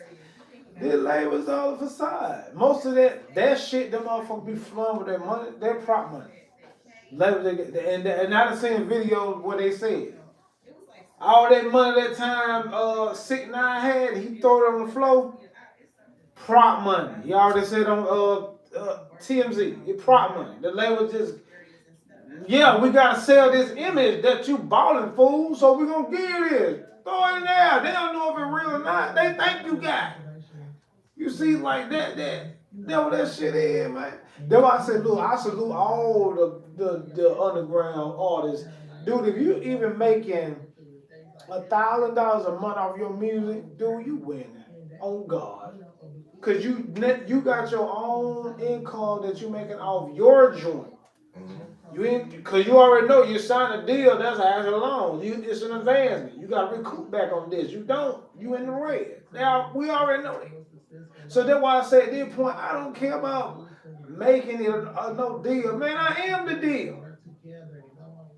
This label's all a facade. Most of that shit, them motherfuckers be flowing with their money, their prop money. Labels, and I done seen videos where they said all that money that time 6ix9ine had, he throw it on the floor. Prop money. Y'all already said on TMZ, it prop money. The label just, yeah, we gotta sell this image that you balling, fool. So we gonna give you this. Throw it in there. They don't know if it's real or not. They think you got it. You see, like that what that shit is, man. That's why I said, look, I salute all the underground artists. Dude, if you even making $1,000 a month off your music, dude, you winning. On God. Cause you got your own income that you making off your joint. You ain't, cause you already know you signed a deal. That's as a loan. It's an advancement. You got to recoup back on this. You don't. You in the red. Now we already know that. So that's why I say at this point I don't care about making it no deal. Man, I am the deal.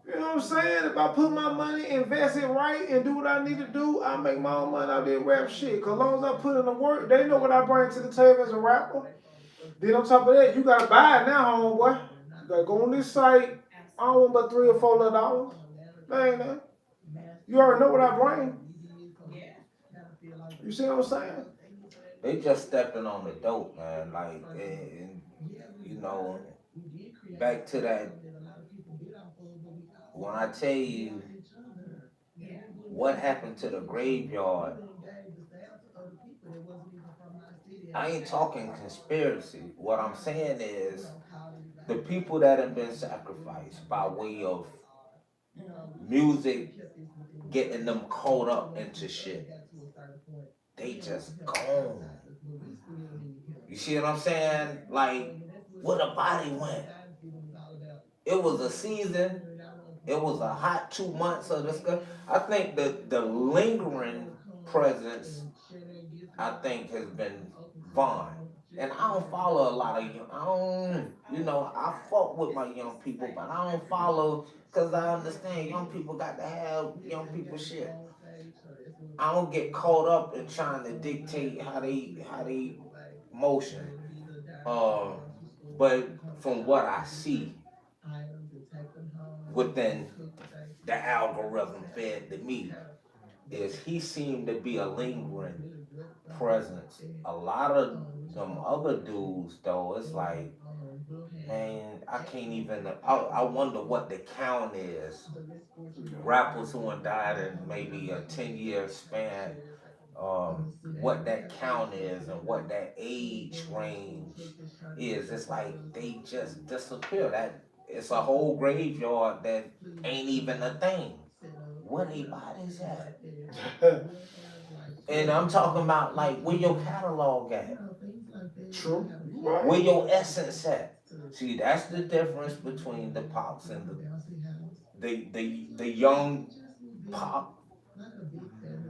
You know what I'm saying? If I put my money, invest it right, and do what I need to do, I make my own money out there rap shit. Cause as long as I put in the work, they know what I bring to the table as a rapper. Then on top of that, you gotta buy it now, homeboy. You gotta go on this site. I don't want but $3 or $4. Dang, man. You already know what I bring. You see what I'm saying? They just stepping on the dope, man. Like, and you know, back to that. When I tell you what happened to the graveyard, I ain't talking conspiracy. What I'm saying is the people that have been sacrificed by way of music getting them caught up into shit. They just gone. You see what I'm saying? Like, where the body went. It was a season. It was a hot 2 months of this. I think the lingering presence, I think, has been Vaughn. And I don't follow a lot of young. I don't, I fuck with my young people, but I don't follow because I understand young people got to have young people shit. I don't get caught up in trying to dictate how they motion. Uh, but from what I see within the algorithm fed to me, is he seemed to be a lingering presence. A lot of them other dudes, though, it's like, man, I can't even. I wonder what the count is. Rappers who have died in maybe a 10-year span, what that count is and what that age range is. It's like they just disappear. That it's a whole graveyard that ain't even a thing. Where they bodies at? And I'm talking about like where your catalog at? True. Where your essence at? See, that's the difference between the pops and the young pop,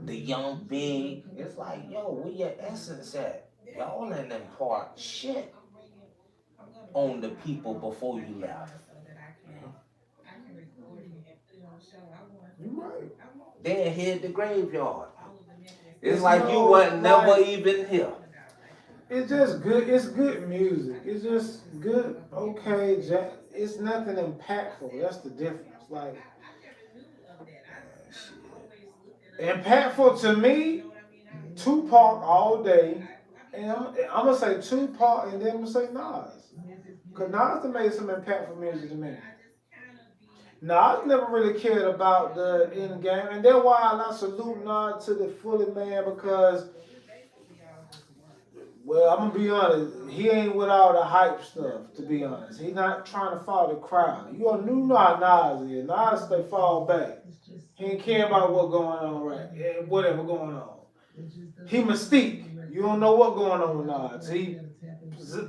the young big. It's like, yo, where your essence at? Y'all in impart shit on the people before you left. You right. Then hit the graveyard. It's It's like you no wasn't never like. even here. It's just good. It's good music. It's just good. Okay, it's nothing impactful. That's the difference. Like impactful to me, Tupac all day, and I'm gonna say Tupac, and then I'm gonna say Nas, cause Nas made some impactful music to me. Nas never really cared about the end game, and that's why I salute Nas to the fully, man, because Well, I'm gonna be honest. He ain't with all the hype stuff. To be honest, he not trying to follow the crowd. You all knew how Nas is. Nas they fall back. He ain't care about what going on right. Whatever going on. He mystique. You don't know what going on with Nas. He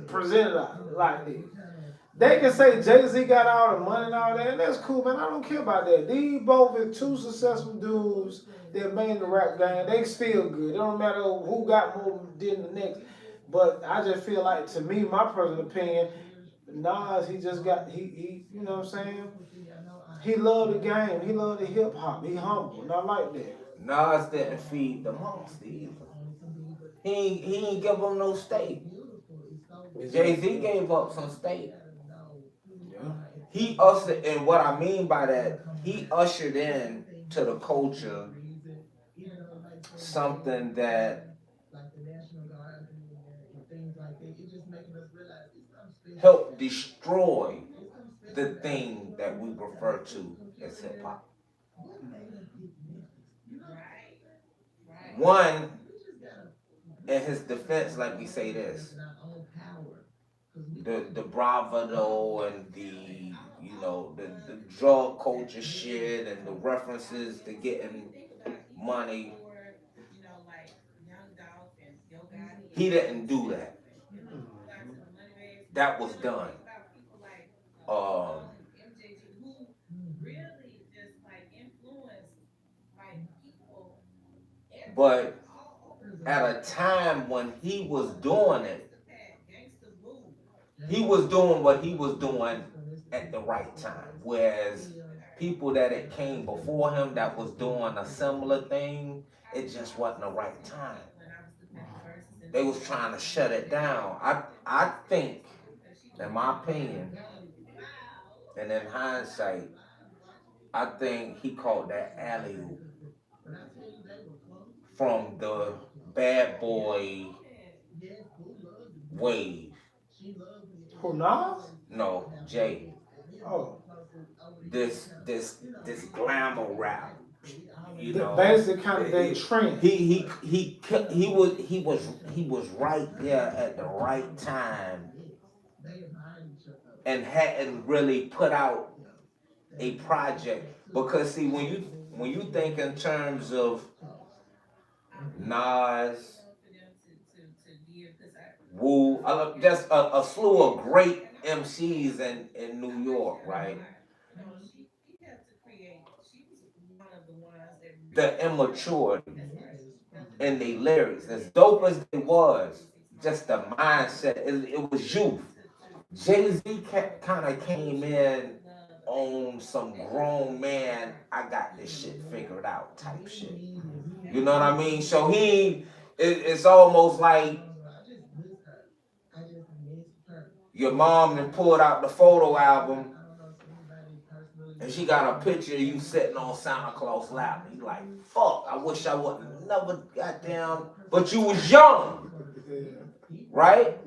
presented like this. They can say Jay-Z got all the money and all that, and that's cool, man. I don't care about that. These both are two successful dudes that made the rap game. They still good. It don't matter who got more than the next. But I just feel like, to me, my personal opinion, Nas, he just got, you know what I'm saying? He loved the game. He loved the hip hop. He humble, not like that. Nas didn't feed the monster either. He ain't give him no steak. Jay-Z gave up some steak. Yeah. He ushered, and what I mean by that, he ushered in to the culture something that helped destroy the thing that we refer to as hip hop. One, in his defense, let me say this: the bravado and the drug culture shit and the references to getting money. He didn't do that. That was done. Um, but at a time when he was doing it, he was doing what he was doing at the right time. Whereas people that it came before him that was doing a similar thing, it just wasn't the right time. They was trying to shut it down. I think, in my opinion, and in hindsight, I think he caught that alley oop from the bad boy wave. Who, Nas? No, Jay. Oh. This glamour rap. You The know, basic kind of that trend. he was right there at the right time and hadn't really put out a project, because see, when you think in terms of Nas, Wu, just a slew of great MCs in New York, right? The immaturity in their lyrics, as dope as they was, just the mindset, it was youth. Jay-Z kind of came in on some grown man, I got this shit figured out type shit. You know what I mean? So it's almost like your mom then pulled out the photo album and she got a picture of you sitting on Santa Claus' lap. And you like, fuck, I wish I wouldn't never goddamn, but you was young, right?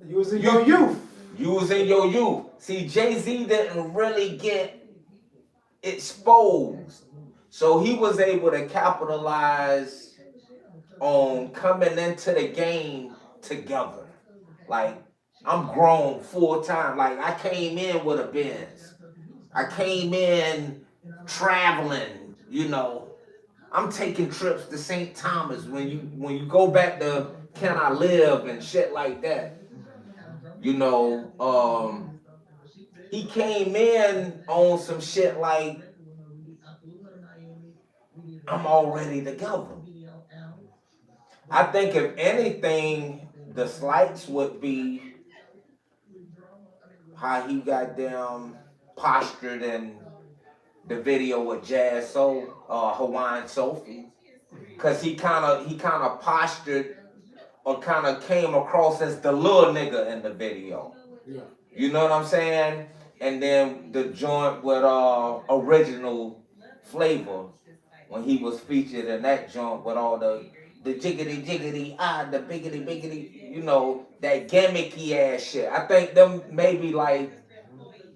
You was in your youth. You was in your youth. See, Jay-Z didn't really get exposed. So he was able to capitalize on coming into the game together. Like, I'm grown full time. Like, I came in with a Benz. I came in traveling, I'm taking trips to St. Thomas when you go back to Can I Live and shit like that. He came in on some shit like, I'm already together. I think if anything, the slights would be how he got them postured in the video with Jazz Soul, Hawaiian Sophie, because he kind of postured or kind of came across as the little nigga in the video. Yeah. You know what I'm saying? And then the joint with original flavor, when he was featured in that joint with all the jiggity jiggity the biggity biggity, that gimmicky ass shit. I think them maybe like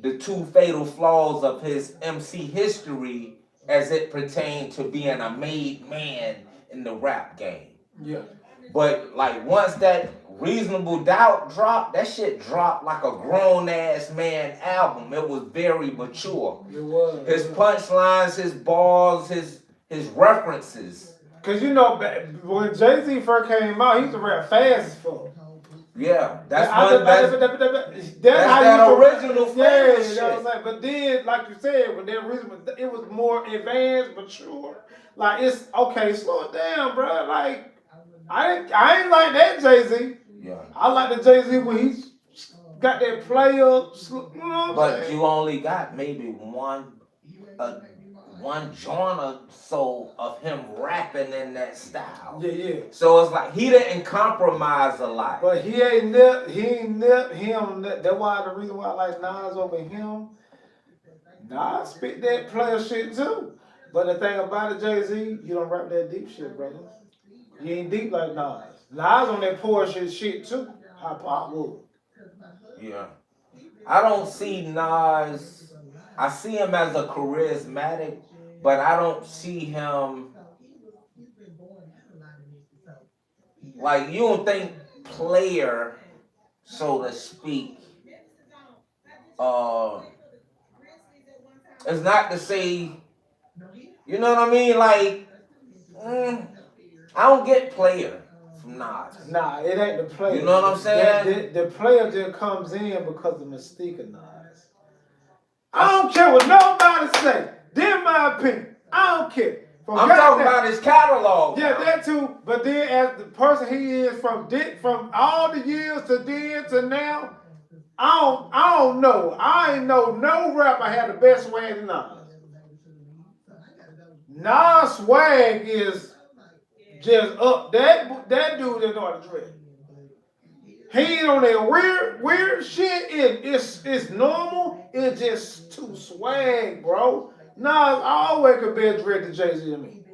the two fatal flaws of his MC history as it pertained to being a made man in the rap game. Yeah. But like once that Reasonable Doubt dropped, that shit dropped like a grown ass man album. It was very mature. It was. His punchlines, his bars, his references. Cause you know when Jay-Z first came out, he used to rap fast as fuck. Yeah, that's how that original famous shit. That was like, but then, like you said, when that reason it was more advanced, mature. Like it's okay, slow it down, bro. Like I ain't like that Jay-Z. Yeah. I like the Jay-Z when he's got that play up. You know what I'm but saying? You only got maybe one joint or so of him rapping in that style. Yeah. So it's like he didn't compromise a lot. But he ain't nip him. That's why the reason why I like Nas over him. Nas spit that player shit too. But the thing about it, Jay-Z, you don't rap that deep shit, brother. You ain't deep like Nas. Nas on that poor shit too. How Pop would. Yeah. I don't see Nas. I see him as a charismatic, but I don't see him like you don't think player, so to speak. It's not to say, you know what I mean? Like, I don't get player from Nas. Nah, it ain't the player. You know what I'm saying? The player just comes in because of the mystique of Nas. I don't care what nobody say. Then my opinion. I don't care. I'm talking about his catalog. Yeah, that too. But then as the person he is from all the years to then to now, I don't know. I ain't know no rapper had the best swag than Nas. Nas swag is just up. That dude that know how to dress. He ain't on that weird shit. It's normal. It's just too swag, bro. Nas always compared Dre to Jay-Z to me.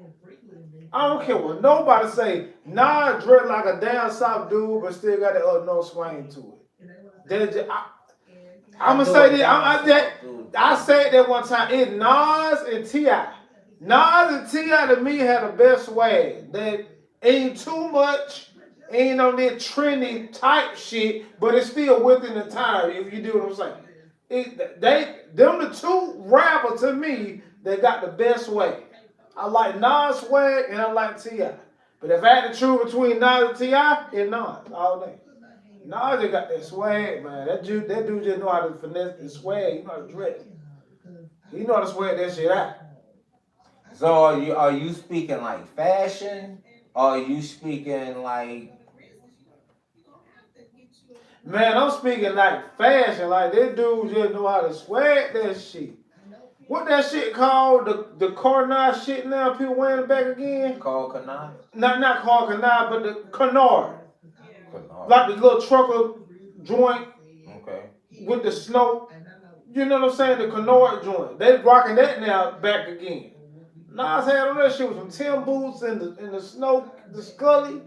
I don't care what nobody say. Nas dressed like a down south dude, but still got that no swing to it. I'm gonna say that. I said that one time. It's Nas and T.I. Nas and T.I. to me had the best swag. That ain't too much. Ain't on that trendy type shit, but it's still within the time. If you do what I'm saying, them the two rappers to me that got the best swag. I like Nas swag and I like T.I. But if I had to choose between Nas and T.I., it's Nas all day. Nas just got that swag, man. That dude just know how to finesse the swag. He know how to dress. He know how to swag that shit out. So are you speaking like fashion? Or are you speaking like? Man, I'm speaking like fashion. Like this dude just know how to swag that shit. What that shit called? The Carnage shit now people wearing it back again? Called Canard? Not called Canard, but the Canard. Like the little trucker joint. Okay. With the snow. You know what I'm saying? The Canard joint. They rocking that now back again. Nas had on that shit with some Tim boots and the snow, the Scully.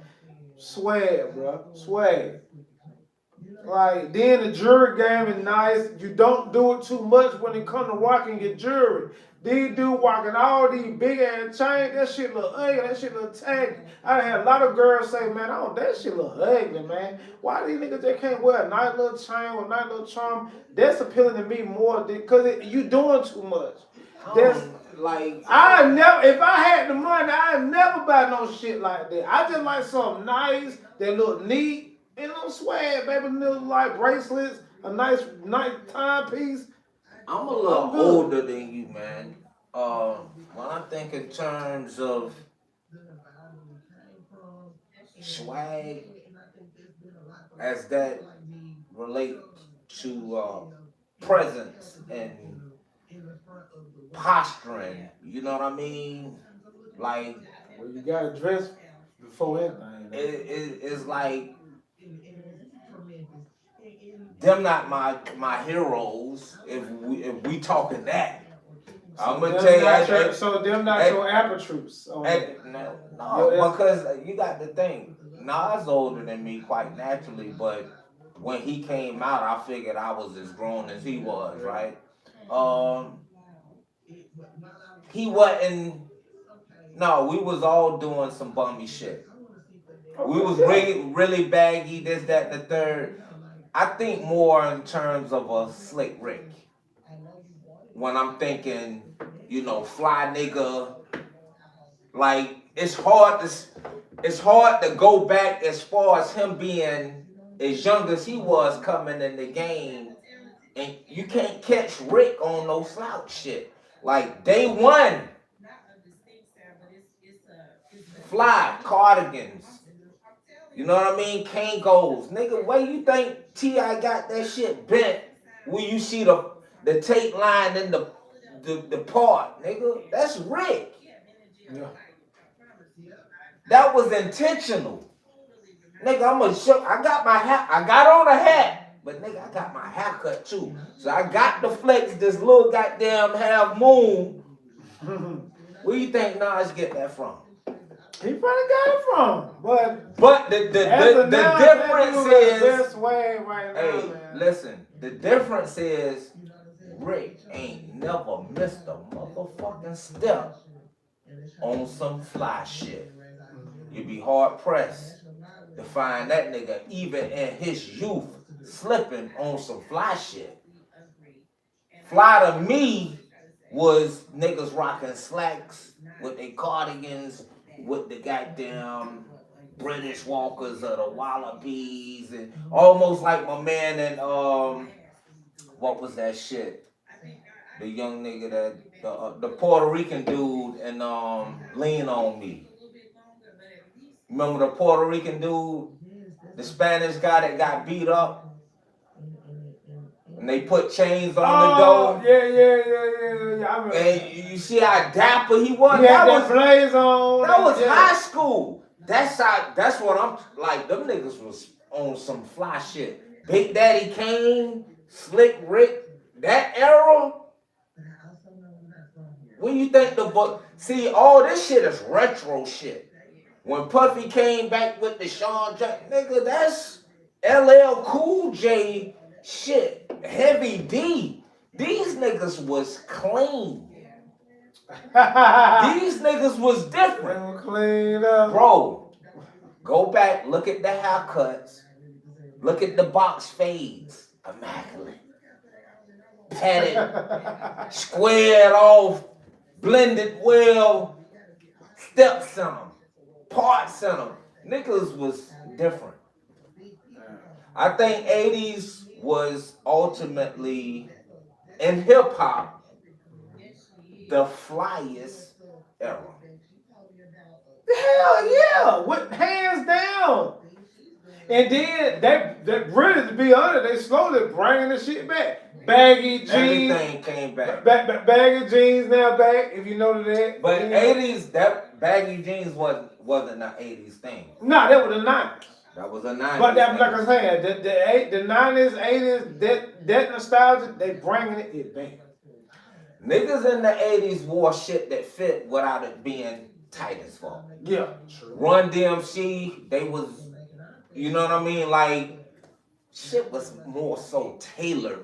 Swag, bro. Swag. Like, then the jury game is nice. You don't do it too much when it comes to rocking your jury. These dudes rocking all these big ass chains. That shit look ugly. That shit look tacky. I had a lot of girls say, man, that shit look ugly, man. Why these niggas just can't wear a nice little chain or a nice little charm? That's appealing to me more because you doing too much. That's like if I had the money, I'd never buy no shit like that. I just like something nice that look neat. And no swag, baby, little like bracelets, a nice timepiece. I'm a little older than you, man. When I think in terms of swag, as that relate to presence and posturing, you know what I mean? Like, well, you gotta dress before everything. It's like them not my heroes. If we talking that, I'm gonna tell you. So them not your apotropes. No, because you got to think. Nas older than me quite naturally, but when he came out, I figured I was as grown as he was, right? He wasn't. No, we was all doing some bummy shit. We was really baggy, this, that, and the third. I think more in terms of a slick Rick. When I'm thinking, fly nigga, like it's hard to go back as far as him being as young as he was coming in the game, and you can't catch Rick on no slouch shit. Like day one, fly cardigans. You know what I mean? Cane goes. Nigga, where you think T.I. got that shit bent when you see the tape line in the part, nigga? That's Rick. Yeah. That was intentional. Nigga, I'm gonna show. I got my hat. I got on a hat, but nigga, I got my haircut too. So I got to flex this little goddamn half moon. Where you think Nas get that from? He probably got it from, but the difference is best way right now, hey, man. listen, the difference is Rick ain't never missed a motherfucking step on some fly shit. You'd be hard pressed to find that nigga even in his youth slipping on some fly shit. Fly to me was niggas rocking slacks with their cardigans, with the goddamn British Walkers or the Wallabies, and almost like my man in what was that shit? The young nigga that the Puerto Rican dude and Lean on Me. Remember the Puerto Rican dude, the Spanish guy that got beat up? And they put chains on the door. Yeah. And you see how dapper he was? He had that blaze on. That was high school. That's what I'm like. Them niggas was on some fly shit. Big Daddy Kane, Slick Rick, that era. When you think the book, see, all this shit is retro shit. When Puffy came back with the Sean Jack, nigga, that's LL Cool J shit. Heavy D. These niggas was clean. These niggas was different. Clean up. Bro, go back, look at the haircuts. Look at the box fades. Immaculate. Padded, squared off, blended well, steps in them, parts in them. Niggas was different. I think 80s was ultimately, in hip hop, the flyest era. Hell yeah, with hands down. And then they really, to be honest, they slowly bringing the shit back. Baggy jeans. Everything came back. Baggy jeans now back, if you know that. But 80s, that baggy jeans wasn't an 80s thing. No, that was the 90s. That was a 90s. But that, like I said, the 90s, 80s, that nostalgia, they bringing it back. Niggas in the 80s wore shit that fit without it being tight as fuck. Yeah, true. Run DMC, they was, you know what I mean? Like, shit was more so tailored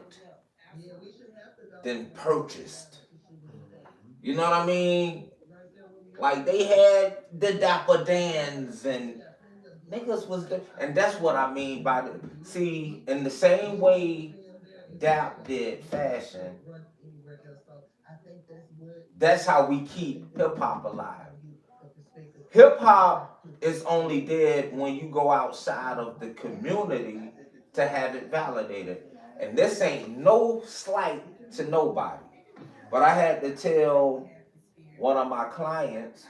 than purchased. You know what I mean? Like, they had the Dapper Dans and niggas was the, and that's what I mean by the, see, in the same way Dap did fashion, that's how we keep hip-hop alive. Hip-hop is only dead when you go outside of the community to have it validated. And this ain't no slight to nobody. But I had to tell one of my clients,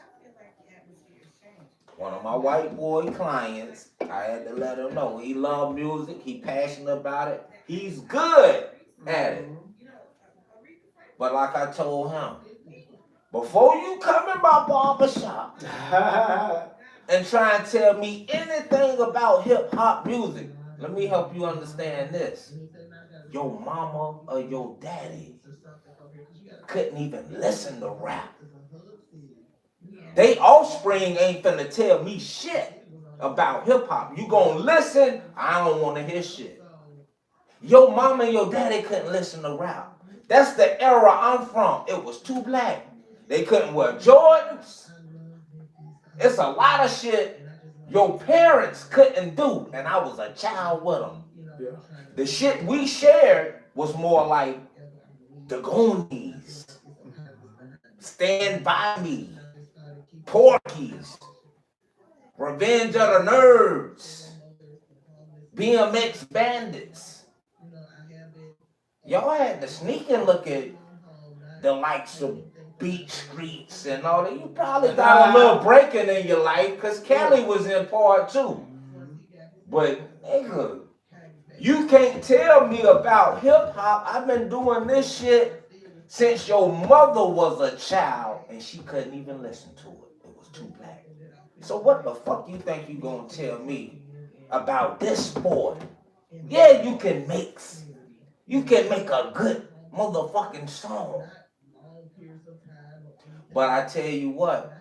one of my white boy clients, I had to let him know he loved music, he passionate about it, he's good at it. But like I told him, before you come in my barbershop and try and tell me anything about hip-hop music, let me help you understand this. Your mama or your daddy couldn't even listen to rap. They offspring ain't finna tell me shit about hip-hop. You gonna listen, I don't wanna hear shit. Your mama and your daddy couldn't listen to rap. That's the era I'm from. It was too black. They couldn't wear Jordans. It's a lot of shit your parents couldn't do, and I was a child with them. Yeah. The shit we shared was more like the Goonies, Stand By Me, Porky's, Revenge of the Nerds, BMX Bandits. Y'all had to sneak and look at the likes of Beach Streets and all that. You probably got a little breaking in your life because Kelly was in part two. But nigga, you can't tell me about hip hop. I've been doing this shit since your mother was a child and she couldn't even listen to it. It was too black. So what the fuck you think you gonna tell me about this sport? Yeah, you can mix. You can make a good motherfucking song. But I tell you what,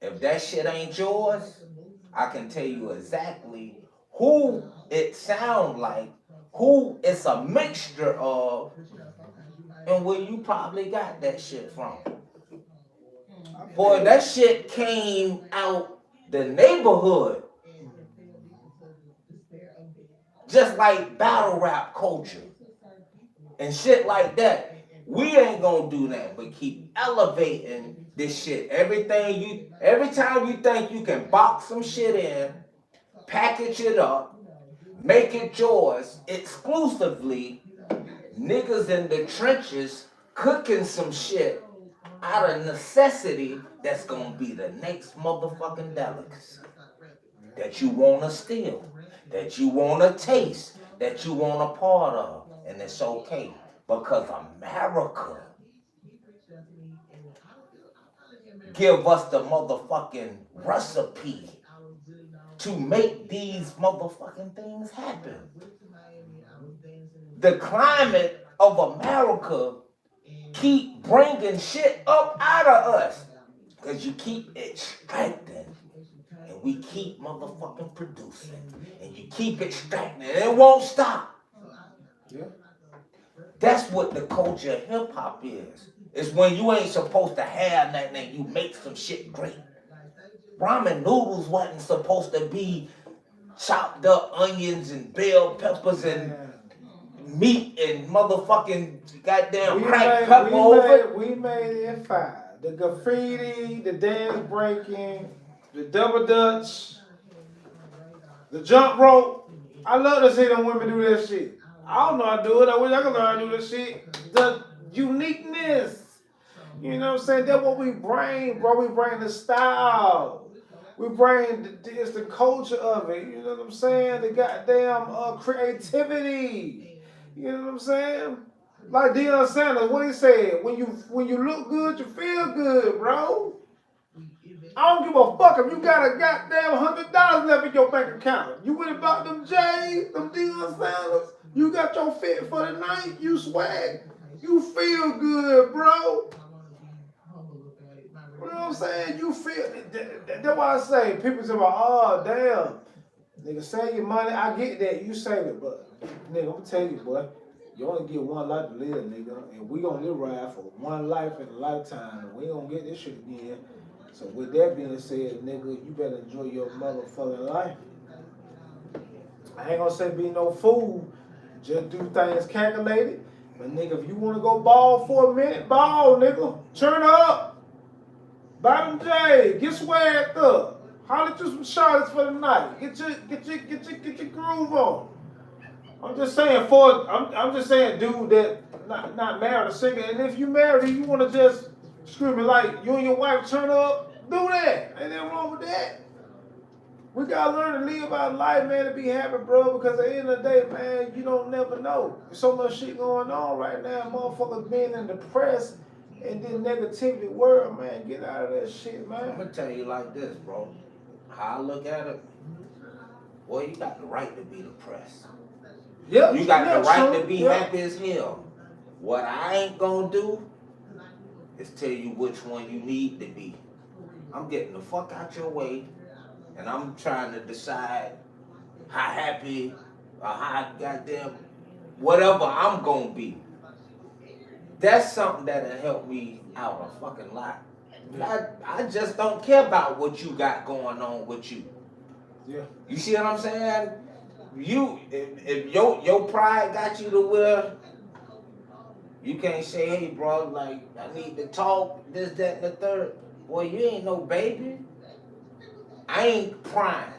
if that shit ain't yours, I can tell you exactly who it sound like, who it's a mixture of, and where you probably got that shit from. Boy, that shit came out the neighborhood. Just like battle rap culture and shit like that. We ain't gonna do that, but keep elevating this shit. Every time you think you can box some shit in, package it up, make it yours exclusively, niggas in the trenches cooking some shit out of necessity that's gonna be the next motherfucking delicacy that you wanna steal, that you wanna taste, that you want a part of, and it's okay because America give us the motherfucking recipe to make these motherfucking things happen. The climate of America keep bringing shit up out of us because you keep extracting. And we keep motherfucking producing. And you keep extracting. And it won't stop. Yeah. That's what the culture of hip hop is. It's when you ain't supposed to have nothing and you make some shit great. Ramen noodles wasn't supposed to be chopped up onions and bell peppers and meat and motherfucking goddamn cracked pepper over it. We made it fine. The graffiti, the dance breaking, the double dutch, the jump rope. I love to see them women do that shit. I don't know how to do it. I wish I could learn how to do this shit. The uniqueness. You know what I'm saying? That's what we bring, bro. We bring the style. We bring it's the culture of it. You know what I'm saying? The goddamn creativity. You know what I'm saying? Like Deion Sanders, what he said, when you look good, you feel good, bro. I don't give a fuck if you got a goddamn $100 left in your bank account. You went about them J's, them Deion Sanders. You got your fit for the night. You swag. You feel good, bro. You know what I'm saying? You feel. That's why I say people say, "Oh damn, nigga, save your money." I get that you save it, but nigga, I'm gonna tell you, boy. You only get one life to live, nigga, and we gonna live right for one life in a lifetime, and we ain't gonna get this shit again. So with that being said, nigga, you better enjoy your motherfucking life. I ain't gonna say be no fool, just do things calculated. But nigga, if you wanna go ball for a minute, ball, nigga. Turn up. Bottom J, get swagged up. Holler through some shots for the night. Get your groove on. I'm just saying, dude, that not married or single. And if you married and you want to just scream it like you and your wife turn up, do that. Ain't nothing wrong with that. We gotta learn to live our life, man, to be happy, bro. Because at the end of the day, man, you don't never know. There's so much shit going on right now. Motherfuckers being in depressed and this negativity world, man. Get out of that shit, man. I'm gonna tell you like this, bro. How I look at it, boy, you got the right to be depressed. Yep, you got the right to be happy as hell. What I ain't gonna do is tell you which one you need to be. I'm getting the fuck out your way, and I'm trying to decide how happy or how goddamn whatever I'm gonna be. That's something that'll help me out a fucking lot. I just don't care about what you got going on with you. Yeah. You see what I'm saying? If your pride got you to where you can't say, hey, bro, like, I need to talk, this, that, and the third. Boy, you ain't no baby. I ain't prime.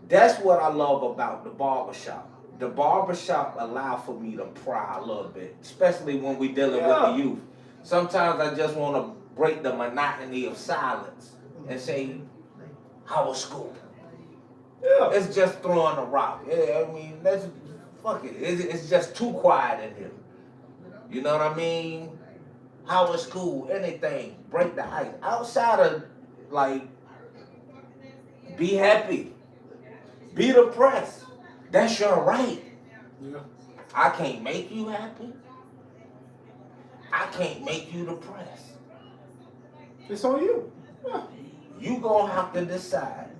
That's what I love about the barbershop. The barbershop allow for me to pry a little bit, especially when we dealing with the youth. Sometimes I just want to break the monotony of silence and say, how was school? Yeah. It's just throwing a rock. Yeah, I mean, fuck it. It's just too quiet in here. You know what I mean? How was school? Anything. Break the ice. Outside of, like, be happy. Be depressed. That's your right. Yeah. I can't make you happy. I can't make you depressed. It's on you. Yeah. You gonna have to decide.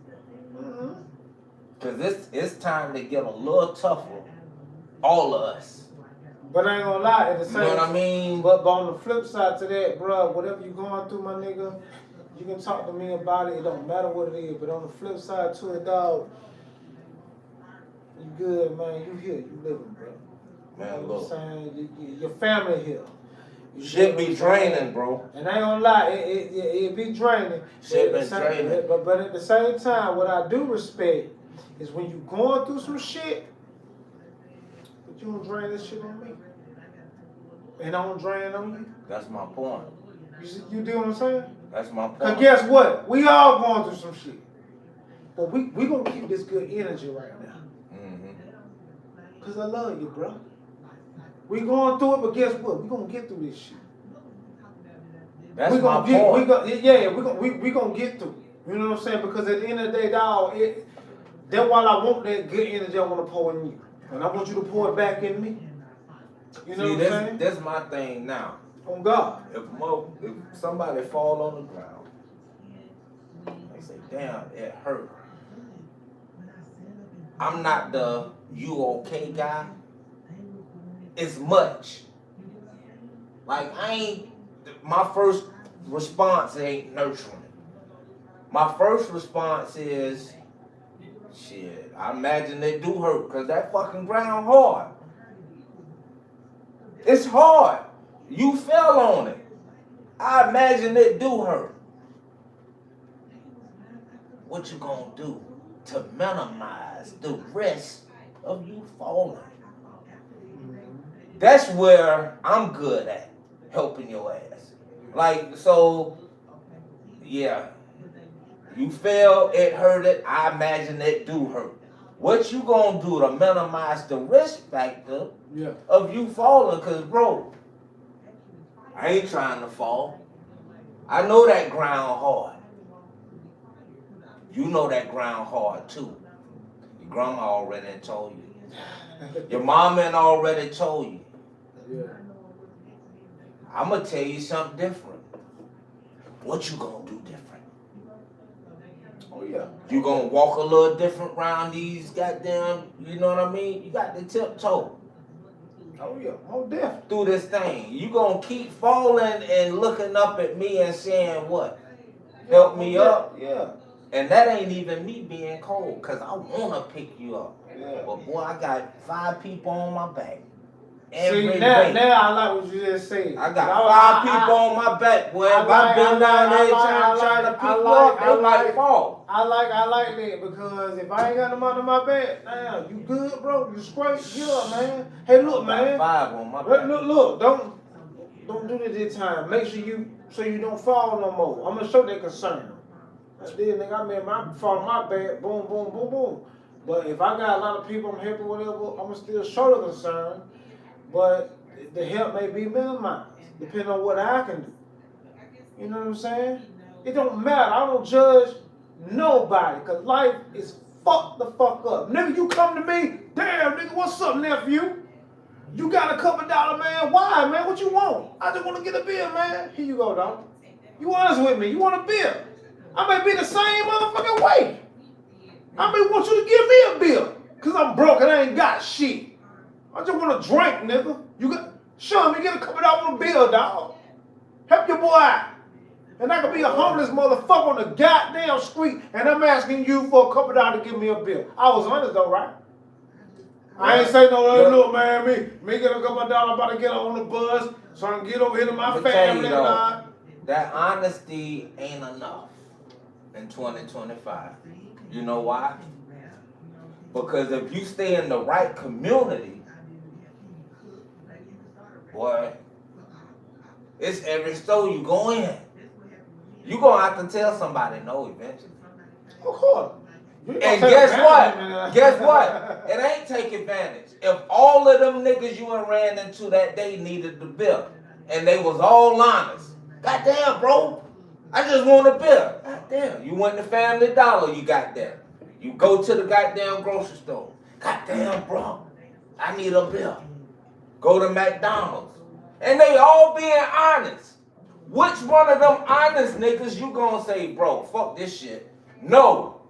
Cause it's time to get a little tougher. All of us. But I ain't gonna lie, at the same, You know what I mean? But on the flip side to that, bro, whatever you going through, my nigga, you can talk to me about it. It don't matter what it is. But on the flip side to it, dog, you good, man. You here, you living, bro. Man, You know look. what I'm saying? Your family here. Shit be draining, bro. And I ain't gonna lie, it be draining. Shit been draining. But at the same time, what I do respect is when you going through some shit, but you don't drain this shit on me. And I don't drain on you. That's my point. You do what I'm saying? That's my point. Cause guess what? We all going through some shit. But we gonna keep this good energy right now. Mm-hmm. Cause I love you, bro. We going through it, but guess what? We gonna get through this shit. That's we my gonna get, point. we gonna get through it. You know what I'm saying? Because at the end of the day, dog, that's why I want that good energy I want to pour in you. And I want you to pour it back in me. You know what I'm saying? That's my thing now. On God. If somebody fall on the ground, they say, damn, it hurt. I'm not the you okay guy. It's much. Like, my first response ain't nurturing. My first response is, shit, I imagine it do hurt, because that fucking ground hard. It's hard. You fell on it. I imagine it do hurt. What you gonna do to minimize the risk of you falling? That's where I'm good at, helping your ass. Like, so, yeah. You fell, it hurted, I imagine it do hurt. What you gonna do to minimize the risk factor of you falling? Cause bro, I ain't trying to fall. I know that ground hard. You know that ground hard too. Your grandma already told you. Your mama already told you. Yeah. I'm gonna tell you something different. What you gonna do different? Oh yeah. You gonna walk a little different around these goddamn, you know what I mean? You got the tiptoe. Oh yeah, more death. Through this thing. You gonna keep falling and looking up at me and saying what? Help me up? Yeah. And that ain't even me being cold, cause I wanna pick you up. Yeah. But boy, I got 5 people on my back. See, now I like what you just said. I got 5 people on my back, boy. If I've been down there trying to pick you up, they might fall. I like that because if I ain't got no money on my back, damn, you good, bro? You straight? Yeah, man. Hey, look, man. 5 on my back. Look, don't do this time. Make sure you don't fall no more. I'm gonna show that concern. Then, nigga, I mean, I fall on my back, boom, boom, boom, boom. But if I got a lot of people I'm helping, whatever, I'm gonna still show the concern. But the help may be minimized, depending on what I can do. You know what I'm saying? It don't matter. I don't judge nobody, because life is fucked the fuck up. Nigga, you come to me, damn, nigga, what's up, nephew? You got a couple $, man. Why, man? What you want? I just want to get a beer, man. Here you go, dog. You honest with me. You want a beer? I may be the same motherfucking way. I may want you to give me a beer, because I'm broke and I ain't got shit. I just want to drink, nigga. You got, Sean, me get a couple $, on a bill, dog. Help your boy out. And I could be a homeless motherfucker on the goddamn street, and I'm asking you for a couple dollars to give me a bill. I was honest though, right? I ain't say no, hey, look, man, me get a couple of dollars, about to get on the bus, so I can get over here to my family. That honesty ain't enough in 2025. You know why? Because if you stay in the right community, boy, it's every store you go in. You gonna have to tell somebody no eventually. Of course. And guess what? Guess what? It ain't take advantage. If all of them niggas you done ran into that day needed the bill, and they was all honest, goddamn, bro, I just want a bill. Goddamn, you went to Family Dollar, you got that. You go to the goddamn grocery store. Goddamn, bro, I need a bill. Go to McDonald's. And they all being honest. Which one of them honest niggas you gonna say, bro, fuck this shit? No.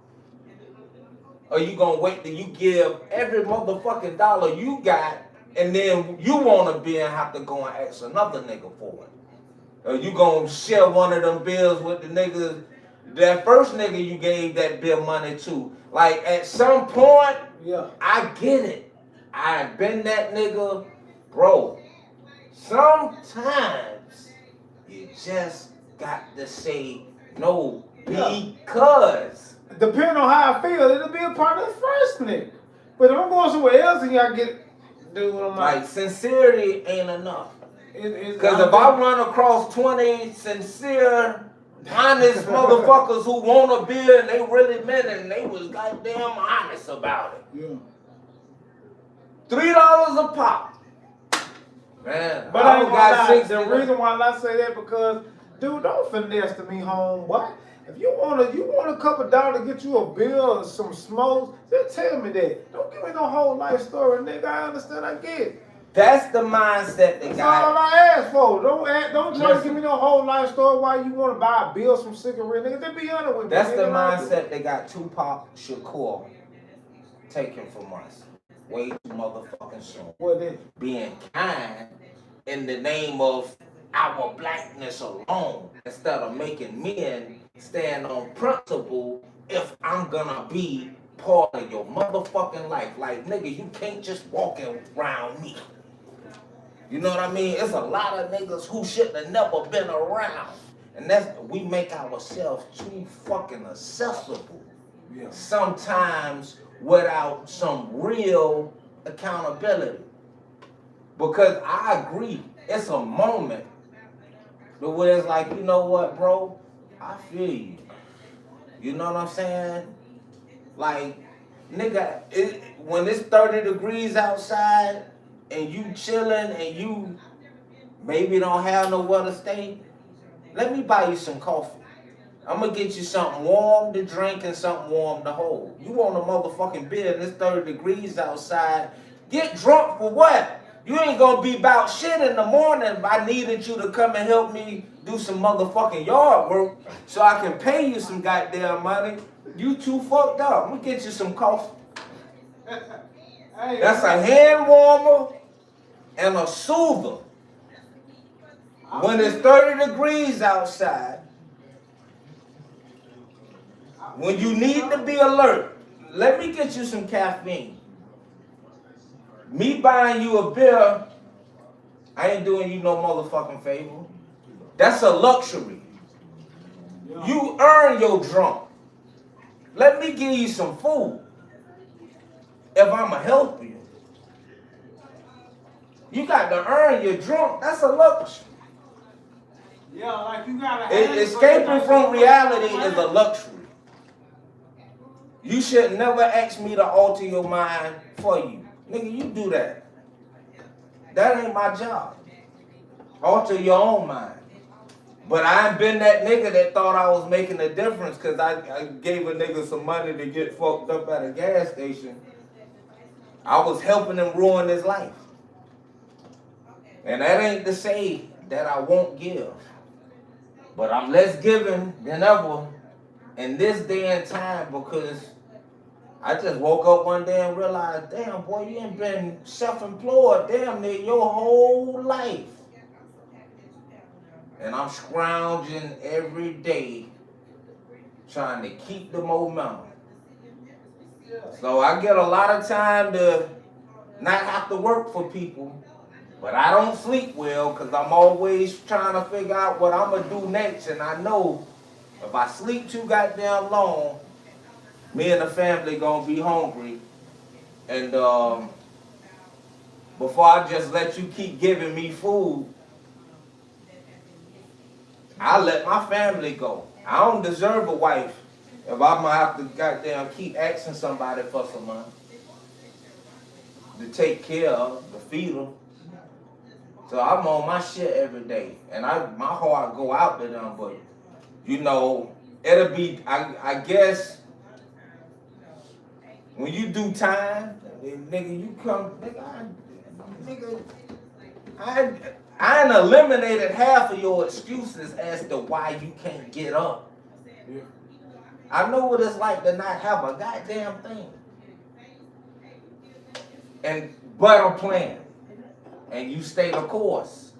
Or you gonna wait till you give every motherfucking dollar you got, and then you want a bill and have to go and ask another nigga for it? Or you gonna share one of them bills with the niggas, that first nigga you gave that bill money to? Like, at some point, yeah, I get it. I've been that nigga, bro. Sometimes you just got to say no because. Depending on how I feel, it'll be a part of the first nigga. But if I'm going somewhere else and y'all do what I'm like, sincerity ain't enough. Because if I run across 20 sincere, honest motherfuckers who want a beer and they really meant it and they was goddamn honest about it. Yeah. $3 a pop. Man, but I ain't got lie. The reason why I say that because, dude, don't finesse to me, home. What? If you want a couple dollars to get you a bill or some smokes, just tell me that. Don't give me no whole life story, nigga. I understand. I get it. That's the mindset they got. That's all I ask for. Don't try to give me no whole life story why you want to buy a bill, some cigarette, nigga. Just be honest with me. That's the mindset they got Tupac Shakur taken from us. Way too motherfucking soon. What is? Being kind in the name of our blackness alone, instead of making men stand on principle. If I'm gonna be part of your motherfucking life, like, nigga, you can't just walk around me. You know what I mean? It's a lot of niggas who should have never been around, and we make ourselves too fucking accessible. Yeah. Sometimes without some real accountability. Because I agree, it's a moment where it's like, you know what, bro? I feel you. You know what I'm saying? Like, nigga, when it's 30 degrees outside and you chilling and you maybe don't have nowhere to stay, let me buy you some coffee. I'm gonna get you something warm to drink and something warm to hold. You want a motherfucking beer and it's 30 degrees outside. Get drunk for what? You ain't gonna be about shit in the morning if I needed you to come and help me do some motherfucking yard work so I can pay you some goddamn money. You too fucked up. I'm gonna get you some coffee. That's a hand warmer and a soother. When it's 30 degrees outside, when you need to be alert, let me get you some caffeine. Me buying you a beer, I ain't doing you no motherfucking favor. That's a luxury. You earn your drunk. Let me give you some food. If I'ma help you. You got to earn your drunk. That's a luxury. Yeah, like you gotta escaping from reality is a luxury. You should never ask me to alter your mind for you. Nigga, you do that. That ain't my job. Alter your own mind. But I ain't been that nigga that thought I was making a difference because I gave a nigga some money to get fucked up at a gas station. I was helping him ruin his life. And that ain't to say that I won't give. But I'm less giving than ever in this day and time because I just woke up one day and realized, damn, boy, you ain't been self-employed damn near your whole life. and I'm scrounging every day trying to keep the momentum. So I get a lot of time to not have to work for people, but I don't sleep well because I'm always trying to figure out what I'm going to do next. And I know if I sleep too goddamn long, me and the family going to be hungry. And before I just let you keep giving me food, I let my family go. I don't deserve a wife if I'm going to have to goddamn keep asking somebody for some money to take care of, to feed them. So I'm on my shit every day. And my heart go out to them, but you know, it'll be, I guess, when you do time, nigga, you come, I ain't eliminated half of your excuses as to why you can't get up. Yeah. I know what it's like to not have a goddamn thing. But a plan. And you stay the course.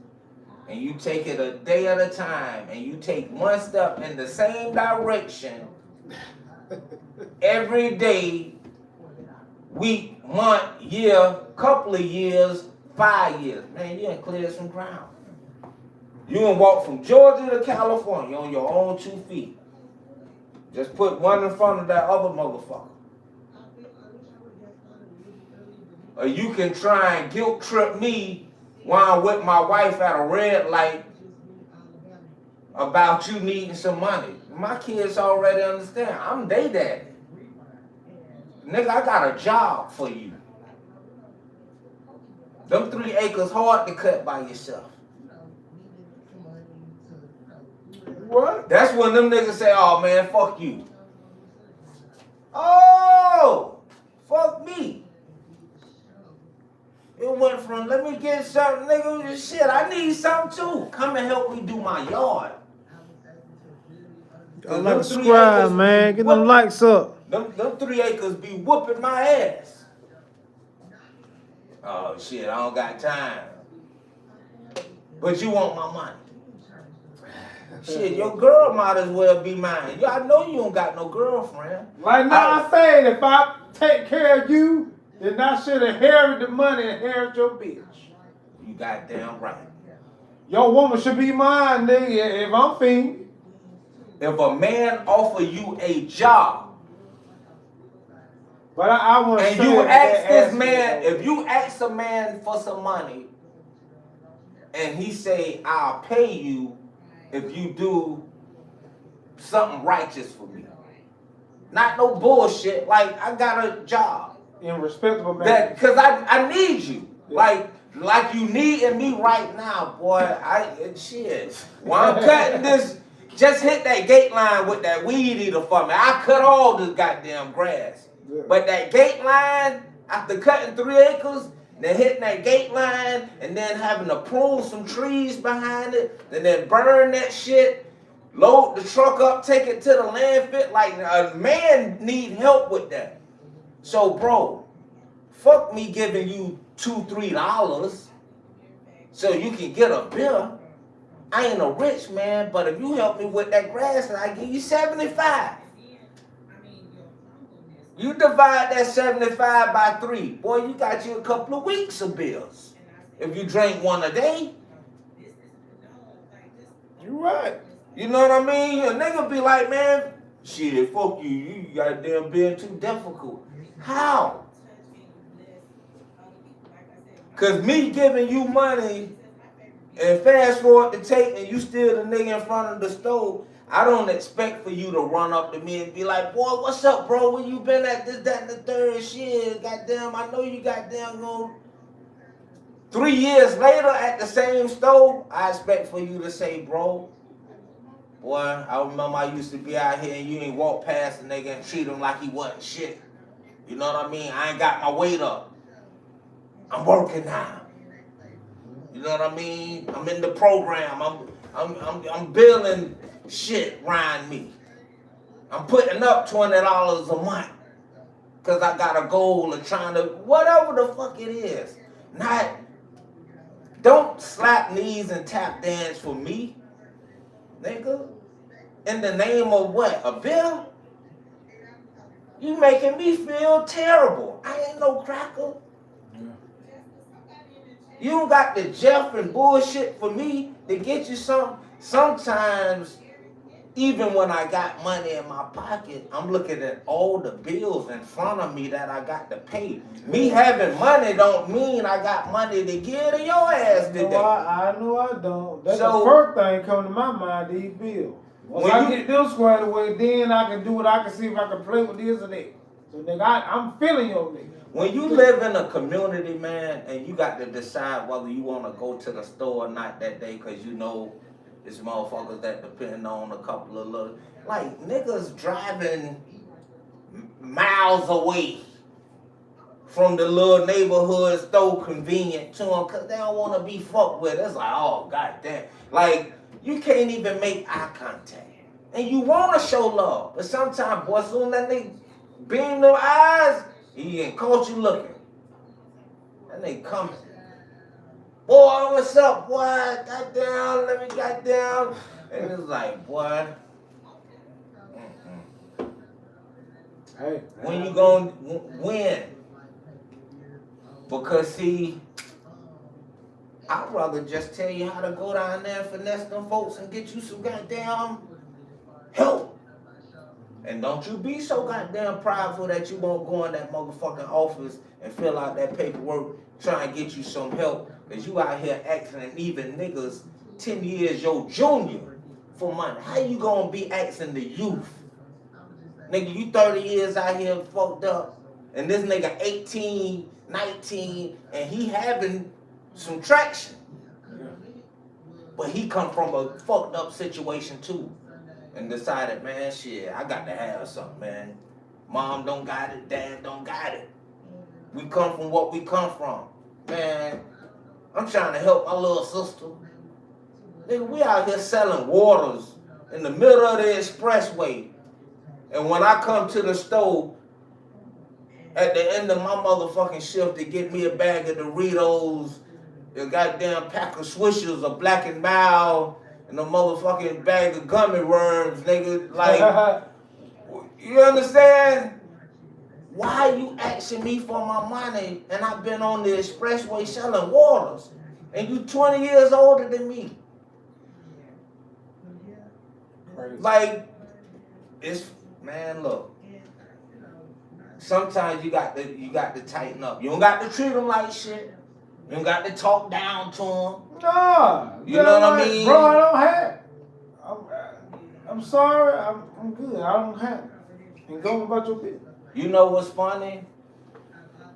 And you take it a day at a time. And you take one step in the same direction every day, week, month, year, couple of years, 5 years. Man, you done cleared some ground. You done walk from Georgia to California on your own 2 feet. Just put one in front of that other motherfucker. Or you can try and guilt trip me while I'm with my wife at a red light about you needing some money. My kids already understand. I'm they daddy. Nigga, I got a job for you. Them 3 acres hard to cut by yourself. What? That's when them niggas say, oh man, fuck you. Oh, fuck me. It went from, let me get something, nigga, shit, I need something too. Come and help me do my yard. I like subscribe, man. Get them likes up. Them 3 acres be whooping my ass. Oh shit, I don't got time. But you want my money. Shit, your girl might as well be mine. I know you don't got no girlfriend. Like now I say, if I take care of you, then I should inherit the money and inherit your bitch. You goddamn right. Your woman should be mine, nigga, if I'm fiending. If a man offer you a job, but I want to and you ask this man, if you ask a man for some money, and he say, I'll pay you if you do something righteous for me. Not no bullshit, like I got a job. In respectable manner. Because I need you. Yeah. Like you needing me right now, boy. Shit. While I'm cutting this, just hit that gate line with that weed eater for me. I cut all this goddamn grass. Yeah. But that gate line, after cutting 3 acres, then hitting that gate line, and then having to prune some trees behind it, and then burn that shit, load the truck up, take it to the landfill. Like, a man need help with that. So, bro, fuck me giving you $2, $3 so you can get a beer. I ain't a rich man, but if you help me with that grass, I give you 75. You divide that 75 by 3. Boy, you got you a couple of weeks of bills. If you drink one a day. You right. You know what I mean? A nigga be like, man, shit, fuck you. You goddamn being too difficult. How? Because me giving you money and fast forward to take and you still the nigga in front of the stove, I don't expect for you to run up to me and be like, boy, what's up, bro? Where you been at this, that, and the third shit? Goddamn, I know you goddamn going. 3 years later at the same stove, I expect for you to say, bro, boy, I remember I used to be out here and you ain't walk past the nigga and treat him like he wasn't shit. You know what I mean? I ain't got my weight up. I'm working now. You know what I mean? I'm in the program. I'm building shit around me. I'm putting up $20 a month because I got a goal of trying to, whatever the fuck it is. Don't slap knees and tap dance for me. nigga. In the name of what? A bill? You making me feel terrible. I ain't no cracker. You don't got the Jeff and bullshit for me to get you something. Sometimes, even when I got money in my pocket, I'm looking at all the bills in front of me that I got to pay. Me having money don't mean I got money to give to your ass today. I know I don't. That's the first thing coming to my mind, these bills. Once I get them squared away, then I can do what I can see if I can play with this and that. So nigga, I'm feeling your nigga. When you live in a community, man, and you got to decide whether you want to go to the store or not that day, because you know it's motherfuckers that depend on a couple of little, like niggas driving miles away from the little neighborhood store convenient to them because they don't want to be fucked with. It's like, oh, goddamn. Like, you can't even make eye contact. And you want to show love. But sometimes, boy, soon that they beam their eyes, he ain't caught you looking. And they coming. Boy, what's up, boy? Goddamn, let me goddamn. And it's like, boy. Hey, when you gonna win? Because see, I'd rather just tell you how to go down there and finesse them folks and get you some goddamn help. And don't you be so goddamn prideful that you won't go in that motherfucking office and fill out that paperwork trying to get you some help. Because you out here asking even niggas 10 years your junior for money. How you gonna be asking the youth? Nigga, you 30 years out here fucked up. And this nigga 18, 19, and he having some traction. But he come from a fucked up situation too. And decided, man, shit, I got to have something, man. Mom don't got it, dad don't got it. We come from what we come from. Man, I'm trying to help my little sister. Nigga, we out here selling waters in the middle of the expressway. And when I come to the store at the end of my motherfucking shift to get me a bag of Doritos, a goddamn pack of Swishers, a Black and Mild, and a motherfucking bag of gummy worms, nigga. Like, you understand? Why are you asking me for my money and I've been on the expressway selling waters and you 20 years older than me? Like, it's, man, look. Sometimes you got to tighten up. You don't got to treat them like shit. You don't got to talk down to them. Nah, you know what I mean? Bro, I don't have it. I'm sorry, I'm good. I don't have it. And go about your business. You know what's funny?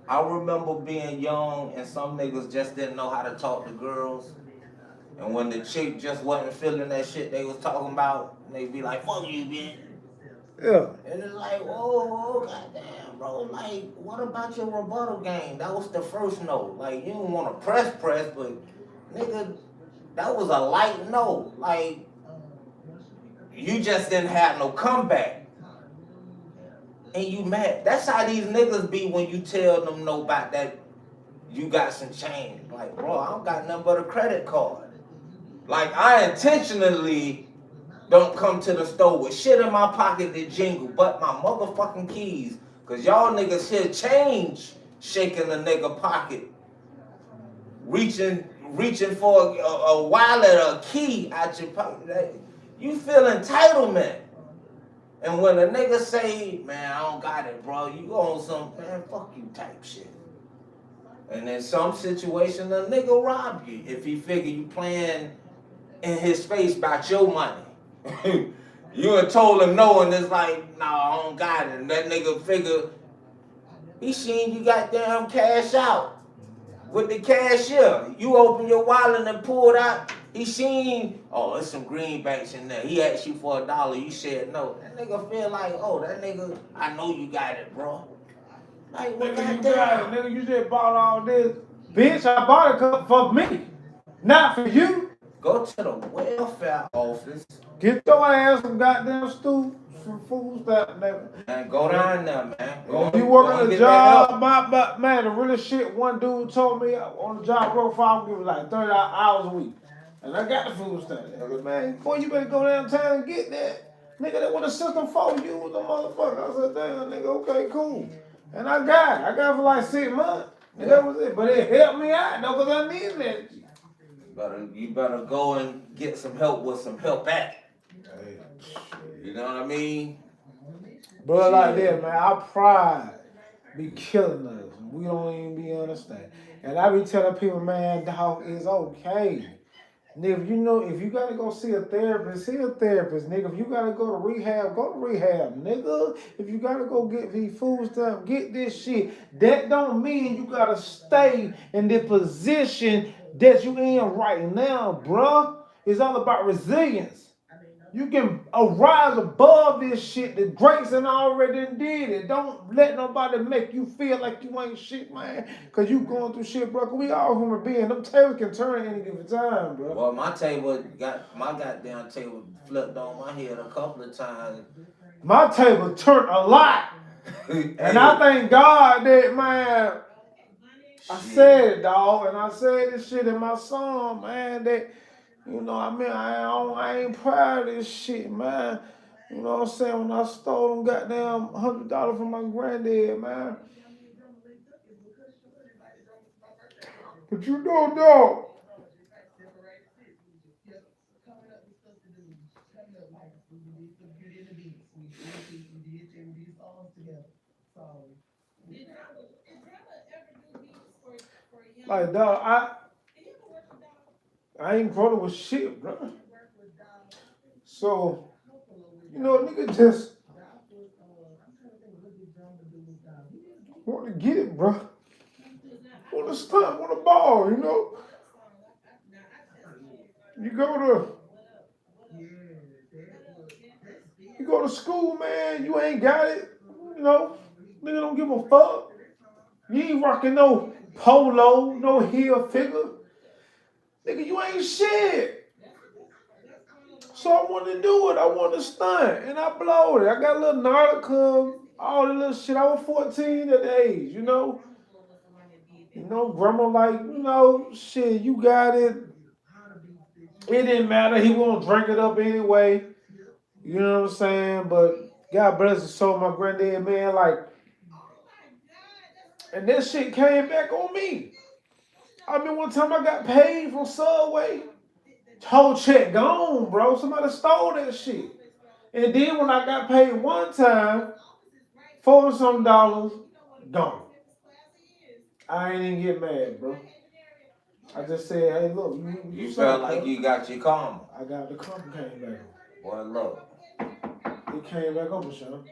I remember being young and some niggas just didn't know how to talk to girls. And when the chick just wasn't feeling that shit they was talking about, they'd be like, fuck you, bitch. Yeah. And it's like, whoa, goddamn, bro. Like, what about your rebuttal game? That was the first note. Like, you don't want to press, but, nigga, that was a light no. Like, you just didn't have no comeback. And you mad. That's how these niggas be when you tell them no about that you got some change. Like, bro, I don't got nothing but a credit card. Like, I intentionally don't come to the store with shit in my pocket that jingle but my motherfucking keys. Cause y'all niggas hear change shaking a nigga pocket. Reaching for a wallet or a key out your pocket. You feel entitlement. And when a nigga say, man, I don't got it, bro, you on some, man, fuck you type shit. And in some situation, a nigga rob you if he figure you playing in his face about your money. You done told him no, and it's like, nah, I don't got it. And that nigga figure, he seen you goddamn cash out with the cashier. You open your wallet and pull it out. He seen, oh, there's some greenbacks in there. He asked you for $1. You said no. That nigga feel like, oh, that nigga, I know you got it, bro. Like, what nigga, you got it, nigga. You just bought all this. Bitch, I bought it for me, not for you. Go to the welfare office. Get your ass some goddamn stew, some food stuff. And go down there, man. If you work on a job, man, the real shit one dude told me on the job profile, give like 30 hours a week. And I got the food stamp. I said, man, boy, you better go downtown and get that. Nigga, that what the system for you was a motherfucker. I said, damn, nigga, okay, cool. And I got it. I got it for like 6 months. And that was it. But it helped me out, though, because I needed that. You better go and get some help with some help at. You know what I mean? But like that, man, our pride be killing us. We don't even be understand. And I be telling people, man, dog, it's okay. Nigga, if you gotta go see a therapist, see a therapist, nigga. If you gotta go to rehab, go to rehab, nigga. If you gotta go get these food stamps, get this shit. That don't mean you gotta stay in the position that you in right now, bruh. It's all about resilience. You can arise above this shit. The greats and already did it. Don't let nobody make you feel like you ain't shit, man. Cause you going through shit, bro. We all human beings. Them tables can turn at any given time, bro. Well, my goddamn table flipped on my head a couple of times. My table turned a lot. And I thank God that, man, I said it, dog. And I said this shit in my song, man, that, I ain't proud of this shit, man. You know what I'm saying? When I stole them goddamn $100 from my granddad, man. But dog. Like, dog, I ain't grown with shit, bro. So, nigga just want to get it, bro. Want to stunt, want to ball, You go to school, man, you ain't got it. Nigga don't give a fuck. You ain't rocking no polo, no heel figure. Nigga, you ain't shit. So I wanted to do it. I wanted to stunt. And I blowed it. I got a little Nautica, all the little shit. I was 14 at the age, grandma like, shit, you got it. It didn't matter. He won't drink it up anyway. You know what I'm saying? But God bless his soul, my granddad, man, and that shit came back on me. I mean, one time I got paid from Subway. Whole check gone, bro. Somebody stole that shit. And then when I got paid one time, $40 something, gone. I ain't even get mad, bro. I just said, hey, look, you felt like you got your karma. I got the karma came back. Boy, look. It came back over, Sean.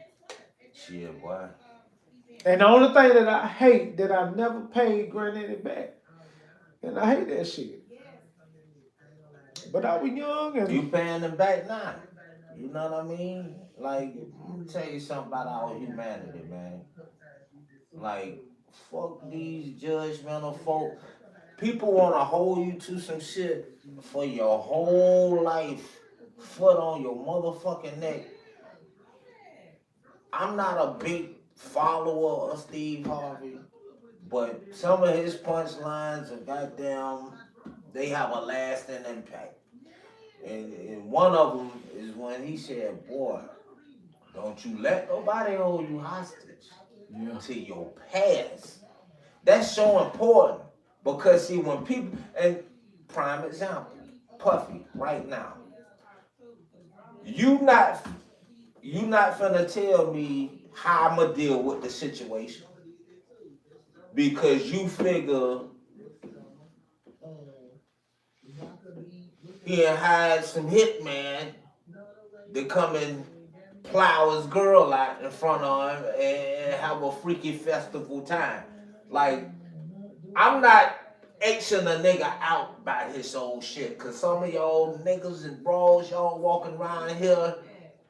Shit, boy. And the only thing that I hate that I never paid granddaddy back. And I hate that shit. But I was young and you paying them back now. You know what I mean? Like, let me tell you something about our humanity, man. Like, fuck these judgmental folk. People want to hold you to some shit for your whole life. Foot on your motherfucking neck. I'm not a big follower of Steve Harvey, but some of his punchlines are goddamn, they have a lasting impact. And one of them is when he said, boy, don't you let nobody hold you hostage to your past. That's so important because, see, when people, and prime example, Puffy, right now, you not finna tell me how I'ma deal with the situation because you figure he had some hitman to come and plow his girl out in front of him and have a freaky festival time. Like, I'm not Xing a nigga out by his old shit, cause some of y'all niggas and bros, y'all walking around here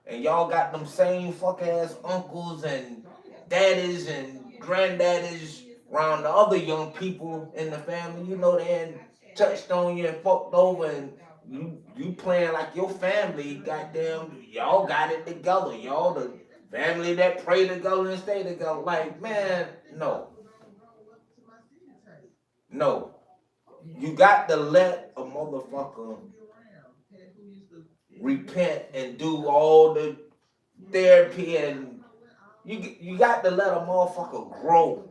and y'all got them same fuck ass uncles and daddies and granddaddies around the other young people in the family. They ain't touched on you and fucked over, and you playing like your family, goddamn, y'all got it together. Y'all the family that pray together and stay together. Like, man, no. you got to let a motherfucker repent and do all the therapy, and you got to let a motherfucker grow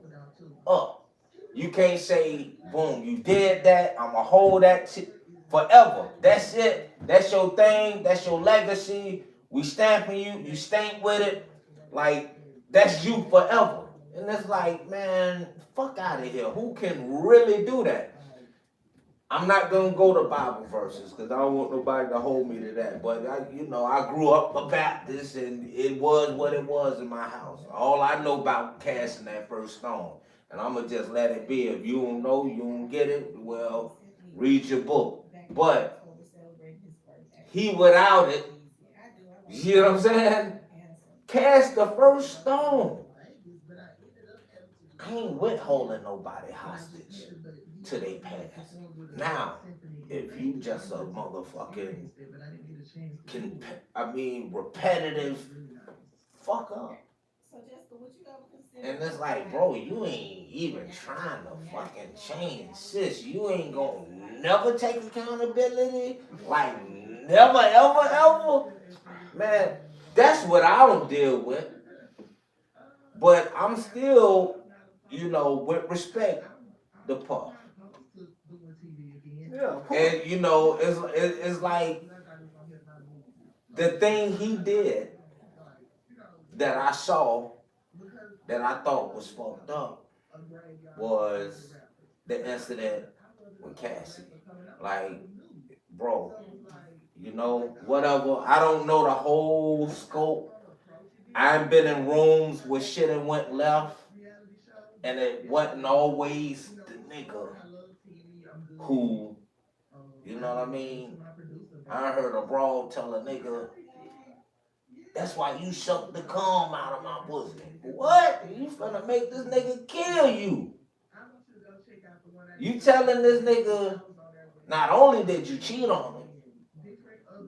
up. You can't say, boom, you did that, I'ma hold that shit forever. That's it. That's your thing. That's your legacy. We stamping you. You stamp with it. Like, that's you forever. And it's like, man, fuck out of here. Who can really do that? I'm not gonna go to Bible verses because I don't want nobody to hold me to that. But I grew up a Baptist, and it was what it was in my house. All I know about casting that first stone, and I'm gonna just let it be. If you don't know, you don't get it. Well, read your book. But he without it, you know what I'm saying? Cast the first stone. I ain't withholding nobody hostage to their past. Now, if you just a motherfucking, repetitive fuck up. And it's like, bro, you ain't even trying to fucking change, sis. You ain't gonna never take accountability. Like, never, ever, ever. Man, that's what I don't deal with. But I'm still, with respect, the puff. Yeah. And, it's like the thing he did that I saw that I thought was fucked up was the incident with Cassie. Like, bro, whatever. I don't know the whole scope. I've been in rooms where shit and went left, and it wasn't always the nigga who, you know what I mean? I heard a broad tell a nigga, that's why you sucked the calm out of my pussy. What? You finna make this nigga kill you. You telling this nigga, not only did you cheat on him,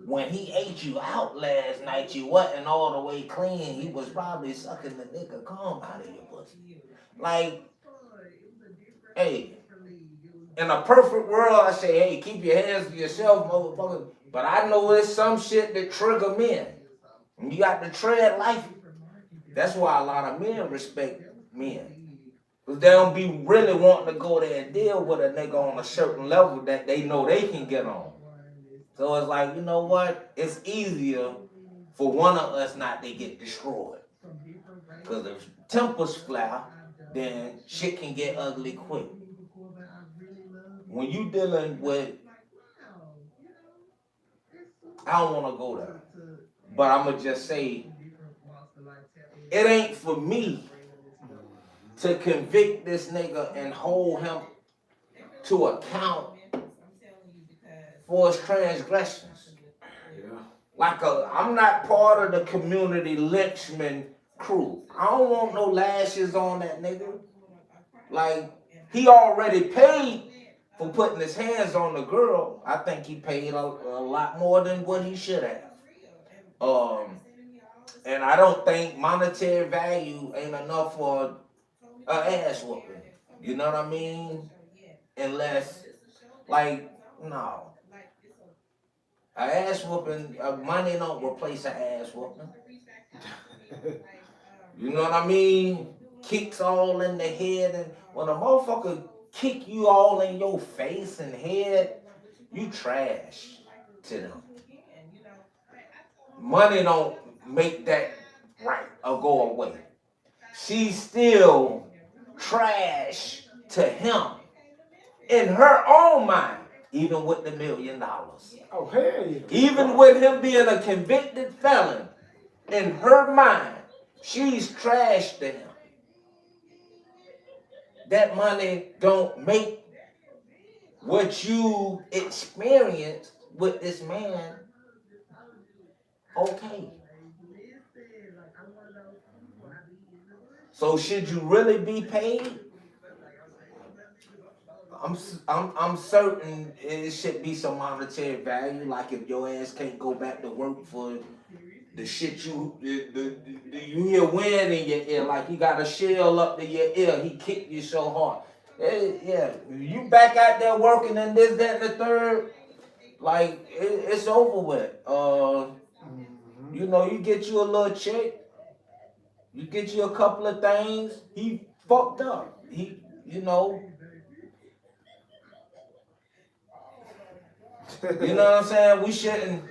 when he ate you out last night, you wasn't all the way clean. He was probably sucking the nigga calm out of your pussy. Like, hey, in a perfect world, I say, hey, keep your hands to yourself, motherfucker. But I know there's some shit that trigger men. And you got to tread life. That's why a lot of men respect men. Because they don't be really wanting to go there and deal with a nigga on a certain level that they know they can get on. So it's like, you know what? It's easier for one of us not to get destroyed. Because if tempers fly, then shit can get ugly quick. When you dealing with, I don't want to go there, but I'm going to just say, it ain't for me to convict this nigga and hold him to account for his transgressions. Like I'm not part of the community lynchman crew. I don't want no lashes on that nigga. Like, he already paid for putting his hands on the girl. I think he paid a lot more than what he should have. And I don't think monetary value ain't enough for an ass whooping. You know what I mean? Unless, like, no. An ass whooping, money don't replace an ass whooping. You know what I mean? Kicks all in the head, and when a motherfucker kick you all in your face and head, you trash to them. Money don't make that right or go away. She's still trash to him in her own mind, even with the $1 million. Oh, hell yeah. Even with him being a convicted felon, in her mind, she's trash to him. That money don't make what you experienced with this man okay. So should you really be paid? I'm certain it should be some monetary value. Like if your ass can't go back to work for the shit you hear wind in your ear, like you got a shell up to your ear. He kicked you so hard. Yeah, you back out there working and this, that, and the third, like it's over with. You know, you get you a little check, you get you a couple of things. He fucked up. You know, you know what I'm saying. We shouldn't.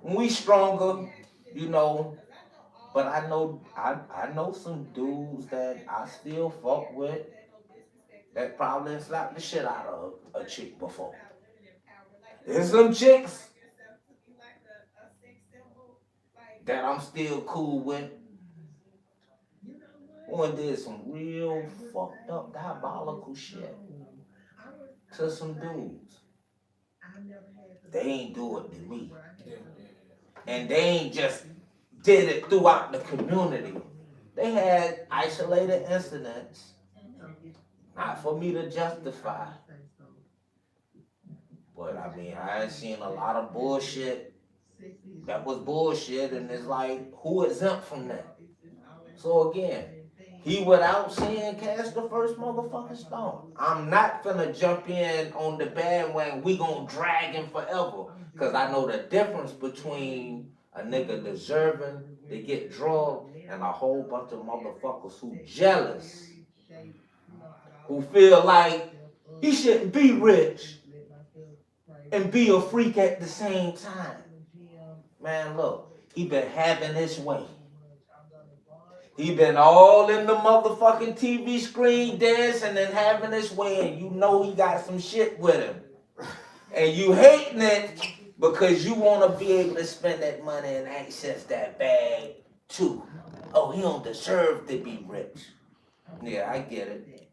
We stronger, you know. But I know some dudes that I still fuck with that probably slapped the shit out of a chick before. There's some chicks that I'm still cool with who did some real fucked up diabolical shit to some dudes. They ain't do it to me. And they ain't just did it throughout the community. They had isolated incidents, not for me to justify. But I mean, I ain't seen a lot of bullshit that was bullshit, and it's like, who exempt from that? So again, he without saying cast the first motherfucking stone. I'm not finna jump in on the bandwagon. We gonna drag him forever, cause I know the difference between a nigga deserving to get drugged and a whole bunch of motherfuckers who jealous, who feel like he shouldn't be rich and be a freak at the same time. Man, look, he been having his way. He been all in the motherfucking TV screen dancing and having his way, and you know he got some shit with him. And you hating it because you want to be able to spend that money and access that bag too. Oh, he don't deserve to be rich. Yeah, I get it.